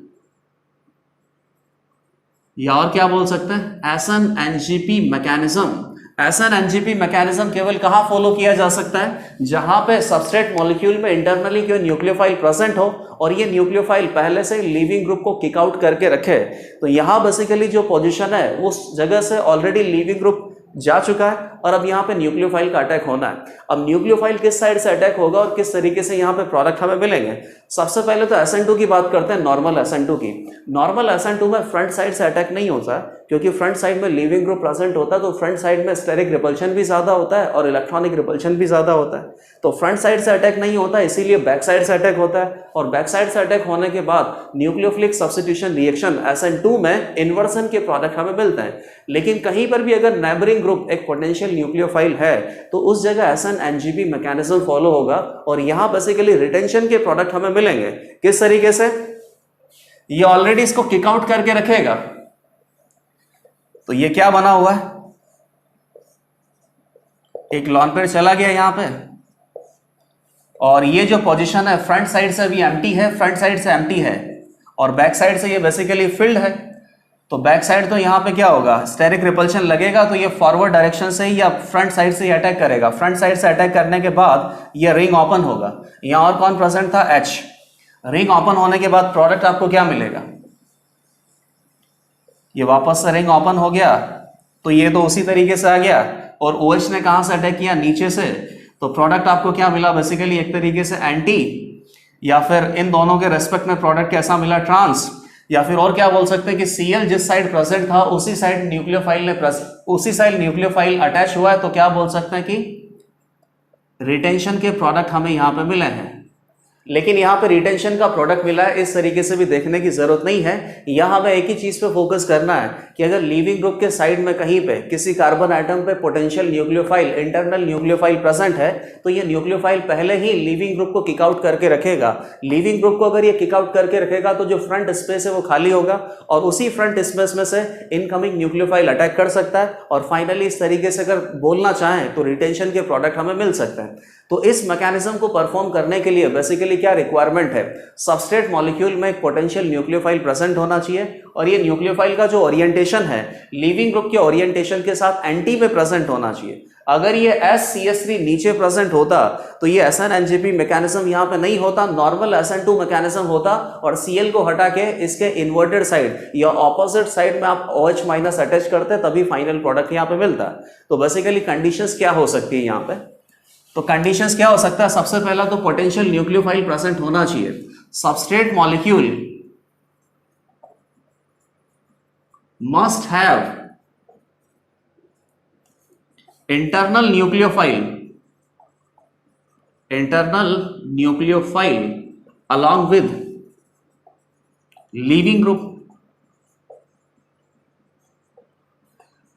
या और क्या बोल सकते हैं? SN-NGP mechanism. SN-NGP मैकेनिज्म केवल कहां फॉलो किया जा सकता है? जहां पे सबस्ट्रेट मॉलिक्यूल में इंटरनली कोई न्यूक्लियोफाइल प्रेजेंट हो और ये न्यूक्लियोफाइल पहले से लीविंग ग्रुप को किक आउट करके रखे। तो यहां बेसिकली जो पोजीशन है उस जगह से ऑलरेडी लीविंग ग्रुप जा चुका है और अब यहाँ पे न्यूक्लियोफाइल का अटैक होना है। अब न्यूक्लियोफाइल किस साइड से अटैक होगा और किस तरीके से यहाँ पे प्रोडक्ट हमें मिलेंगे? सबसे पहले तो SN2 की बात करते हैं, नॉर्मल SN2 की। नॉर्मल SN2 में फ्रंट साइड से अटैक नहीं होता क्योंकि फ्रंट साइड में लीविंग ग्रुप प्रेजेंट होता है, तो फ्रंट साइड में स्टेरिक रिपल्शन भी ज्यादा होता है और इलेक्ट्रॉनिक रिपल्शन भी ज्यादा होता है। तो फ्रंट साइड से अटैक नहीं होता, इसीलिए बैक साइड से अटैक होता है और बैक साइड से अटैक होने के बाद न्यूक्लियोफिलिक सब्स्टिट्यूशन रिएक्शन SN2 में इन्वर्सन के प्रोडक्ट हमें मिलते हैं। लेकिन कहीं पर भी अगर नेबरिंग ग्रुप एक पोटेंशियल न्यूक्लियोफाइल है तो उस जगह SN-NGP मैकेनिज्म फॉलो होगा और यहां बेसिकली रिटेंशन के प्रोडक्ट हमें मिलेंगे। किस तरीके से? ये ऑलरेडी इसको किक आउट करके रखेगा, तो ये क्या बना हुआ है? एक लॉन पेयर चला गया यहां पे और ये जो पोजीशन है फ्रंट साइड से भी एम्प्टी है, फ्रंट साइड से एम्प्टी है और बैक साइड से ये बेसिकली फिल्ड है। तो बैक साइड तो यहाँ पे क्या होगा? स्टेरिक रिपल्शन लगेगा, तो ये फॉरवर्ड डायरेक्शन से ही या फ्रंट साइड से ही अटैक करेगा। फ्रंट साइड से अटैक करने के बाद ये रिंग ओपन होगा। यहाँ और कौन प्रेजेंट था? H। रिंग ओपन होने के बाद प्रोडक्ट आपको क्या मिलेगा? ये वापस से रिंग ओपन हो गया, तो ये तो उसी तरीके से आ गया और OH ने कहां से अटैक किया? नीचे से। तो प्रोडक्ट आपको क्या मिला? बेसिकली एक तरीके से एंटी, या फिर इन दोनों के रेस्पेक्ट में प्रोडक्ट कैसा मिला? ट्रांस। या फिर और क्या बोल सकते हैं कि Cl जिस साइड प्रेजेंट था उसी साइड न्यूक्लियोफाइल अटैच हुआ है, तो क्या बोल सकते हैं कि रिटेंशन के प्रोडक्ट हमें यहां पे मिले हैं। लेकिन यहाँ पे रिटेंशन का प्रोडक्ट मिला है, इस तरीके से भी देखने की जरूरत नहीं है। यहाँ हमें एक ही चीज पे फोकस करना है कि अगर लीविंग ग्रुप के साइड में कहीं पे किसी कार्बन आइटम पे potential nucleophile, internal nucleophile present है, तो ये न्यूक्लियोफाइल पहले ही लीविंग ग्रुप को किक आउट करके रखेगा। लीविंग ग्रुप को अगर ये किक आउट करके रखेगा तो जो फ्रंट स्पेस है वो खाली होगा और उसी फ्रंट स्पेस में से इनकमिंग न्यूक्लियोफाइल अटैक कर सकता है और फाइनली इस तरीके से अगर बोलना चाहें तो रिटेंशन के प्रोडक्ट हमें मिल सकते हैं। तो इस मैकेनिज्म को परफॉर्म करने के लिए बेसिकली क्या रिक्वायरमेंट है? सबस्ट्रेट मॉलिक्यूल में एक पोटेंशियल न्यूक्लियोफाइल प्रेजेंट होना चाहिए और ये न्यूक्लियोफाइल का जो ओरिएंटेशन है लीविंग ग्रुप के ओरिएंटेशन के साथ एंटी में प्रेजेंट होना चाहिए। अगर ये SCH3 नीचे प्रेजेंट होता तो ये SN-NGP मैकेनिज्म यहाँ पे नहीं होता, नॉर्मल SN2 मैकेनिज्म होता और Cl को हटा के इसके इन्वर्टेड साइड या ऑपोजिट साइड में आप OH माइनस अटैच करते तभी फाइनल प्रोडक्ट यहाँ पे मिलता। तो बेसिकली कंडीशंस क्या हो सकती है यहाँ पे? तो कंडीशंस क्या हो सकता है? सबसे पहला तो पोटेंशियल न्यूक्लियोफाइल प्रेजेंट होना चाहिए। Substrate molecule must have internal nucleophile along with leaving group.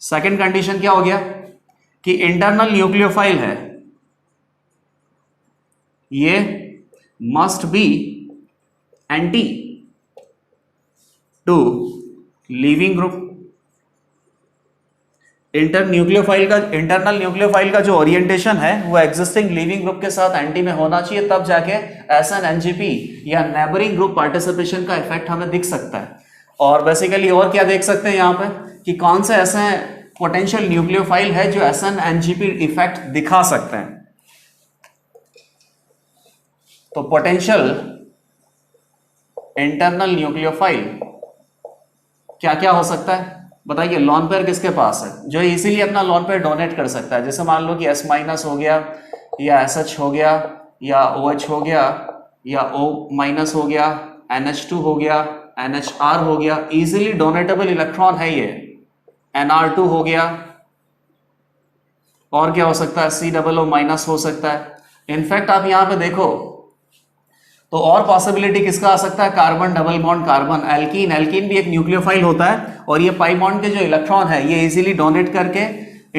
Second condition क्या हो गया कि इंटरनल न्यूक्लियोफाइल है, ये must be anti to leaving group. Internal nucleophile का जो ओरिएंटेशन है वो एग्जिस्टिंग लिविंग ग्रुप के साथ एंटी में होना चाहिए, तब जाके SN-NGP या नेबरिंग ग्रुप पार्टिसिपेशन का इफेक्ट हमें दिख सकता है। और बेसिकली और क्या देख सकते हैं यहाँ पे कि कौन से ऐसे पोटेंशियल न्यूक्लियोफाइल है जो SN-NGP इफेक्ट दिखा सकते हैं। तो पोटेंशियल इंटरनल न्यूक्लियोफाइल क्या क्या हो सकता है बताइए। लॉन पेयर किसके पास है जो इजीली अपना लॉन पेयर डोनेट कर सकता है? जैसे मान लो कि S- हो गया या SH हो गया या OH हो गया या O- हो गया, NH2 हो गया, NHR हो गया, इजीली डोनेटेबल इलेक्ट्रॉन है ये। NR2 हो गया, और क्या हो सकता है? COO- हो सकता है। इनफैक्ट आप यहां पे देखो तो और पॉसिबिलिटी किसका आ सकता है? Carbon double bond carbon, alkene भी एक न्यूक्लियोफाइल होता है और ये पाई बॉन्ड के जो इलेक्ट्रॉन है ये इजीली डोनेट करके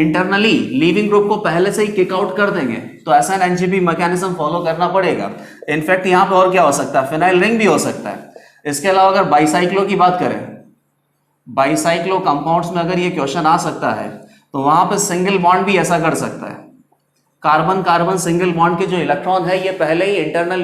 इंटरनली लिविंग ग्रुप को पहले से ही किक आउट कर देंगे। तो SN-NGP मैकेनिज्म फॉलो करना पड़ेगा। इनफैक्ट यहाँ पे और क्या हो सकता है? फिनाइल रिंग भी हो सकता है। इसके अलावा अगर बाईसाइक्लो की बात करें, बाईसाइक्लो कंपाउंड्स में अगर ये क्वेश्चन आ सकता है तो वहां पे सिंगल बॉन्ड भी ऐसा कर सकता है। कार्बन कार्बन सिंगल बॉन्ड के जो इलेक्ट्रॉन है ये पहले ही इंटरनल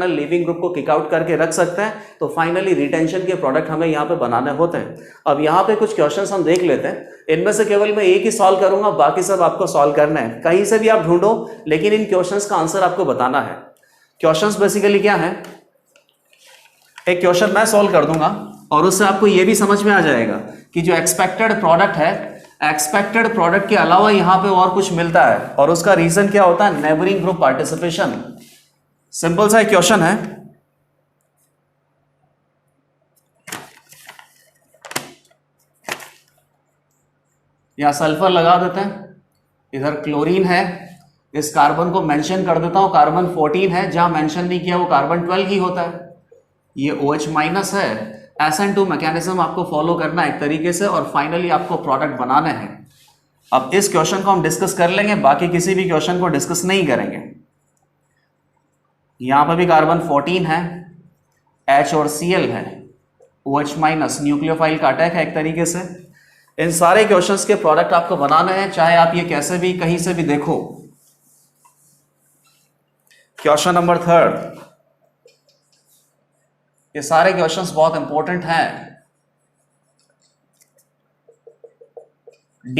लिविंग ग्रुप को किक आउट करके रख सकते हैं। तो फाइनली रिटेंशन के प्रोडक्ट हमें यहाँ पे बनाने होते हैं। अब यहाँ पे कुछ क्वेश्चंस हम देख लेते हैं, इनमें से केवल मैं एक ही सॉल्व करूंगा, बाकी सब आपको सॉल्व करना है। कहीं से भी आप ढूंढो, लेकिन इन क्वेश्चंस का आंसर आपको बताना है। क्वेश्चंस बेसिकली क्या है, एक क्वेश्चन मैं सॉल्व कर दूंगा और उससे आपको यह भी समझ में आ जाएगा कि जो एक्सपेक्टेड प्रोडक्ट है, एक्सपेक्टेड प्रोडक्ट के अलावा यहां पे और कुछ मिलता है और उसका रीजन क्या होता है? Neighbouring group participation. सिंपल सा एक क्वेश्चन है। यहां सल्फर लगा देते हैं, इधर क्लोरीन है, इस कार्बन को मेंशन कर देता हूं, कार्बन 14 है, जहां मेंशन नहीं किया वो कार्बन 12 ही होता है। ये OH- है। SN2 मैकेनिज्म आपको फॉलो करना है एक तरीके से और फाइनली आपको प्रोडक्ट बनाने हैं। अब इस क्वेश्चन को हम डिस्कस कर लेंगे, बाकी किसी भी क्वेश्चन को डिस्कस नहीं करेंगे। यहां पर भी कार्बन 14 है, H और Cl है, OH- न्यूक्लियोफाइल का अटैक है एक तरीके से। इन सारे क्वेश्चंस के प्रोडक्ट आपको बनाने हैं, चाहे आप ये कैसे भी कहीं से भी देखो। क्वेश्चन नंबर 3, ये सारे क्वेश्चंस बहुत इंपॉर्टेंट हैं। D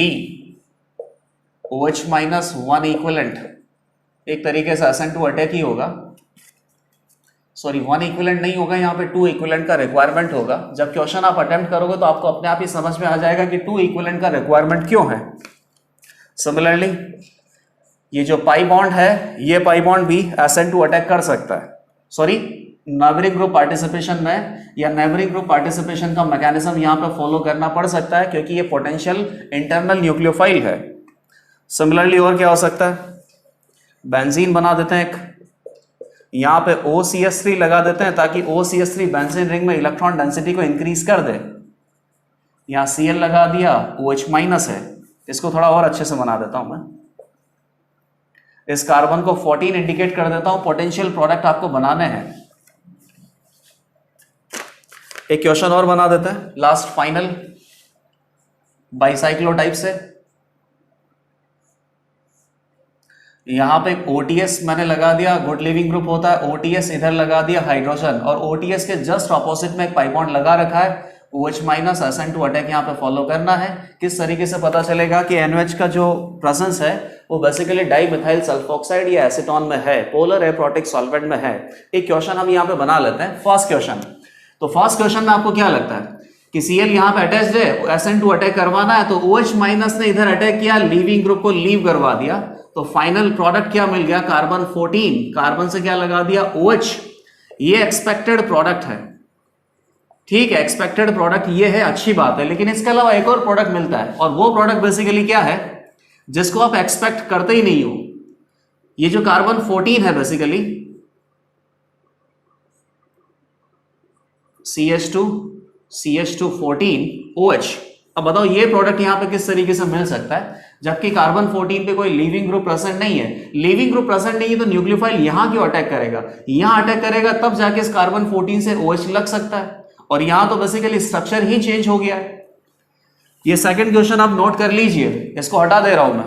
OH- 1 इक्विवेलेंट, एक तरीके से SN2 अटैक ही होगा। सॉरी 1 इक्विवेलेंट नहीं होगा, यहाँ पे 2 इक्विवेलेंट का रिक्वायरमेंट होगा। जब क्वेश्चन आप अटेम्प्ट करोगे तो आपको अपने आप ही समझ में आ जाएगा कि 2 इक्विवेलेंट का रिक्वायरमेंट क्यों है। सिमिलरली ये जो पाई बॉन्ड है, ये पाई बॉन्ड भी SN2 अटैक कर सकता है। सॉरी नेबरिंग ग्रुप पार्टिसिपेशन में या नेबरिंग ग्रुप पार्टिसिपेशन का मैकेनिज्म यहां पे फॉलो करना पड़ सकता है क्योंकि ये पोटेंशियल इंटरनल न्यूक्लियोफाइल है। सिमिलरली और क्या हो सकता है? बेंजीन बना देते हैं एक, यहां पे OCH3 लगा देते हैं ताकि OCH3 बेंजीन रिंग में इलेक्ट्रॉन डेंसिटी को इंक्रीज कर दे। यहां Cl लगा दिया, OH- है, इसको थोड़ा और अच्छे से बना देता हूं मैं। इस कार्बन को 14 इंडिकेट कर देता हूं, पोटेंशियल प्रोडक्ट आपको बनाने हैं। एक क्वेश्चन और बना देते हैं लास्ट फाइनल बाइसाइक्लो टाइप से। यहां पे OTS मैंने लगा दिया, गुड लिविंग ग्रुप होता है, OTS इधर लगा दिया हाइड्रोजन, और OTS के जस्ट ऑपोजिट में एक पाई बॉन्ड लगा रखा है OH- SN2 अटैक यहां पे फॉलो करना है। किस तरीके से पता चलेगा कि NOH का जो प्रेजेंस है वो बेसिकली डाइमिथाइल सल्फोक्साइड या एसीटोन में है, पोलर एप्रोटिक सॉल्वेंट में है। एक क्वेश्चन हम यहां पे बना लेते हैं, फर्स्ट क्वेश्चन। तो फर्स्ट क्वेश्चन में आपको क्या लगता है कि Cl यहां पे अटैच्ड है, SN2 अटैक करवाना है, तो OH- ने इधर अटैक किया, लीविंग ग्रुप को लीव करवा दिया, तो फाइनल प्रोडक्ट क्या मिल गया? कार्बन 14, कार्बन से क्या लगा दिया? OH। ये एक्सपेक्टेड प्रोडक्ट है, ठीक है, एक्सपेक्टेड प्रोडक्ट ये है, अच्छी बात है। लेकिन इसके अलावा एक और प्रोडक्ट मिलता है और वो प्रोडक्ट बेसिकली क्या है जिसको आप एक्सपेक्ट करते ही नहीं हो। ये जो कार्बन 14 है बेसिकली CH2 OH। अब बताओ ये प्रोडक्ट यहां पे किस तरीके से मिल सकता है जबकि कार्बन 14 पे कोई लिविंग ग्रुप प्रेजेंट नहीं है। लिविंग ग्रुप प्रेजेंट नहीं है तो न्यूक्लियोफाइल यहां क्यों अटैक करेगा? यहां अटैक करेगा तब जाके इस कार्बन 14 से OH लग सकता है, और यहां तो बेसिकली स्ट्रक्चर ही चेंज हो गया है। ये सेकंड क्वेश्चन आप नोट कर लीजिए, इसको हटा दे रहा हूं मैं।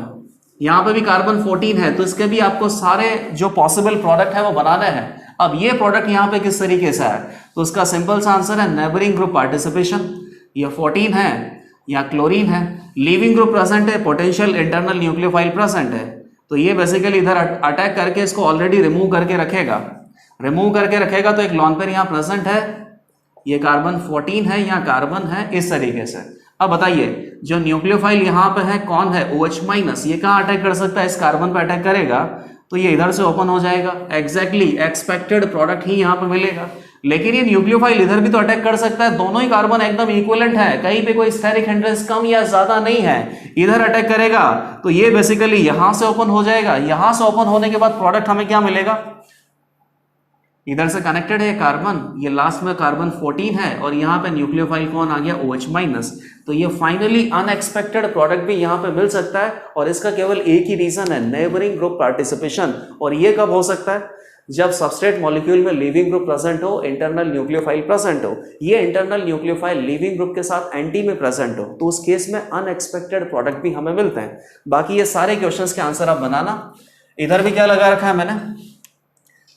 यहाँ पे भी कार्बन 14 है, तो इसके भी आपको सारे जो पॉसिबल प्रोडक्ट है वो बनाने हैं। अब ये प्रोडक्ट यहाँ पे किस तरीके से है, तो उसका सिंपल सा आंसर है नेबरिंग ग्रुप पार्टिसिपेशन। ये 14 है, या क्लोरीन है, लीविंग ग्रुप प्रेजेंट है, पोटेंशियल इंटरनल न्यूक्लियोफाइल प्रेजेंट है, तो ये बेसिकली इधर अटैक करके इसको ऑलरेडी रिमूव करके रखेगा। रिमूव करके रखेगा तो एक लॉन पेयर यहाँ प्रेजेंट है, ये कार्बन 14 है, यहाँ कार्बन है, इस तरीके से। अब बताइए जो न्यूक्लियोफाइल यहाँ पे है कौन है, OH माइनस, ये कहाँ अटैक कर सकता है, इस कार्बन पे अटैक करेगा तो ये इधर से ओपन हो जाएगा। एग्जैक्टली एक्सपेक्टेड प्रोडक्ट ही यहाँ पे मिलेगा। लेकिन ये न्यूक्लियोफाइल इधर भी तो अटैक कर सकता है, दोनों ही कार्बन एकदम इक्विवेलेंट है, कहीं पे कोई स्टेरिक हिंड्रेंस कम या ज्यादा नहीं है। इधर अटैक करेगा तो ये बेसिकली यहां से ओपन हो जाएगा। यहां से ओपन होने के बाद प्रोडक्ट हमें क्या मिलेगा, इधर से कनेक्टेड है कार्बन, ये लास्ट में कार्बन 14 है और यहाँ पे न्यूक्लियोफाइल कौन आ गया, OH माइनस। तो ये फाइनली अनएक्सपेक्टेड प्रोडक्ट भी यहाँ पे मिल सकता है और इसका केवल एक ही रीजन है, नेबरिंग ग्रुप पार्टिसिपेशन। और ये कब हो सकता है, जब सबस्ट्रेट मॉलिक्यूल में लीविंग ग्रुप प्रेजेंट हो, इंटरनल न्यूक्लियोफाइल प्रेजेंट हो, ये इंटरनल न्यूक्लियोफाइल लीविंग ग्रुप के साथ एंटी में प्रेजेंट हो, तो उस केस में अनएक्सपेक्टेड प्रोडक्ट भी हमें मिलते हैं। बाकी ये सारे क्वेश्चंस के आंसर आप बनाना। इधर भी क्या लगा रखा है मैंने,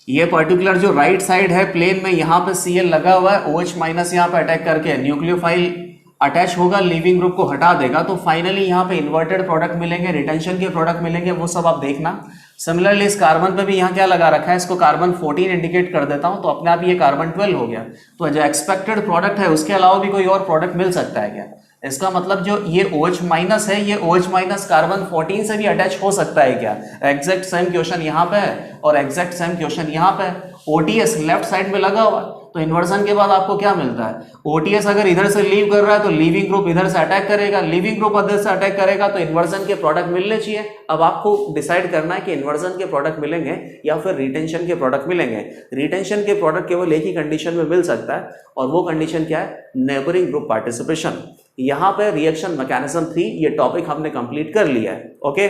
ये पर्टिकुलर जो राइट साइड है प्लेन में, यहाँ पे Cl लगा हुआ है, OH माइनस यहाँ पे अटैक करके न्यूक्लियोफाइल अटैच होगा, लिविंग ग्रुप को हटा देगा, तो फाइनली यहाँ पे इन्वर्टेड प्रोडक्ट मिलेंगे, रिटेंशन के प्रोडक्ट मिलेंगे, वो सब आप देखना। सिमिलरली इस कार्बन पे भी यहाँ क्या लगा रखा है, इसको कार्बन 14 इंडिकेट कर देता हूँ, तो अपने आप ये कार्बन 12 हो गया। तो जो एक्सपेक्टेड प्रोडक्ट है उसके अलावा भी कोई और प्रोडक्ट मिल सकता है क्या, इसका मतलब जो ये OH माइनस है, ये OH माइनस कार्बन 14 से भी अटैच हो सकता है क्या। एग्जैक्ट सेम क्वेश्चन यहाँ पे है और एग्जैक्ट सेम क्वेश्चन यहाँ पे है। OTS लेफ्ट साइड में लगा हुआ है, तो इन्वर्जन के बाद आपको क्या मिलता है, OTS अगर इधर से लीव कर रहा है तो लीविंग ग्रुप इधर से अटैक करेगा, लीविंग ग्रुप इधर से अटैक करेगा, तो इन्वर्जन के प्रोडक्ट मिलने चाहिए। अब आपको डिसाइड करना है कि इन्वर्जन के प्रोडक्ट मिलेंगे या फिर रिटेंशन के प्रोडक्ट मिलेंगे। रिटेंशन के प्रोडक्ट केवल एक ही कंडीशन में मिल सकता है और वो कंडीशन क्या है, नेबरिंग ग्रुप पार्टिसिपेशन। यहाँ पे रिएक्शन मैकेनिज्म 3 ये टॉपिक हमने कंप्लीट कर लिया है। ओके।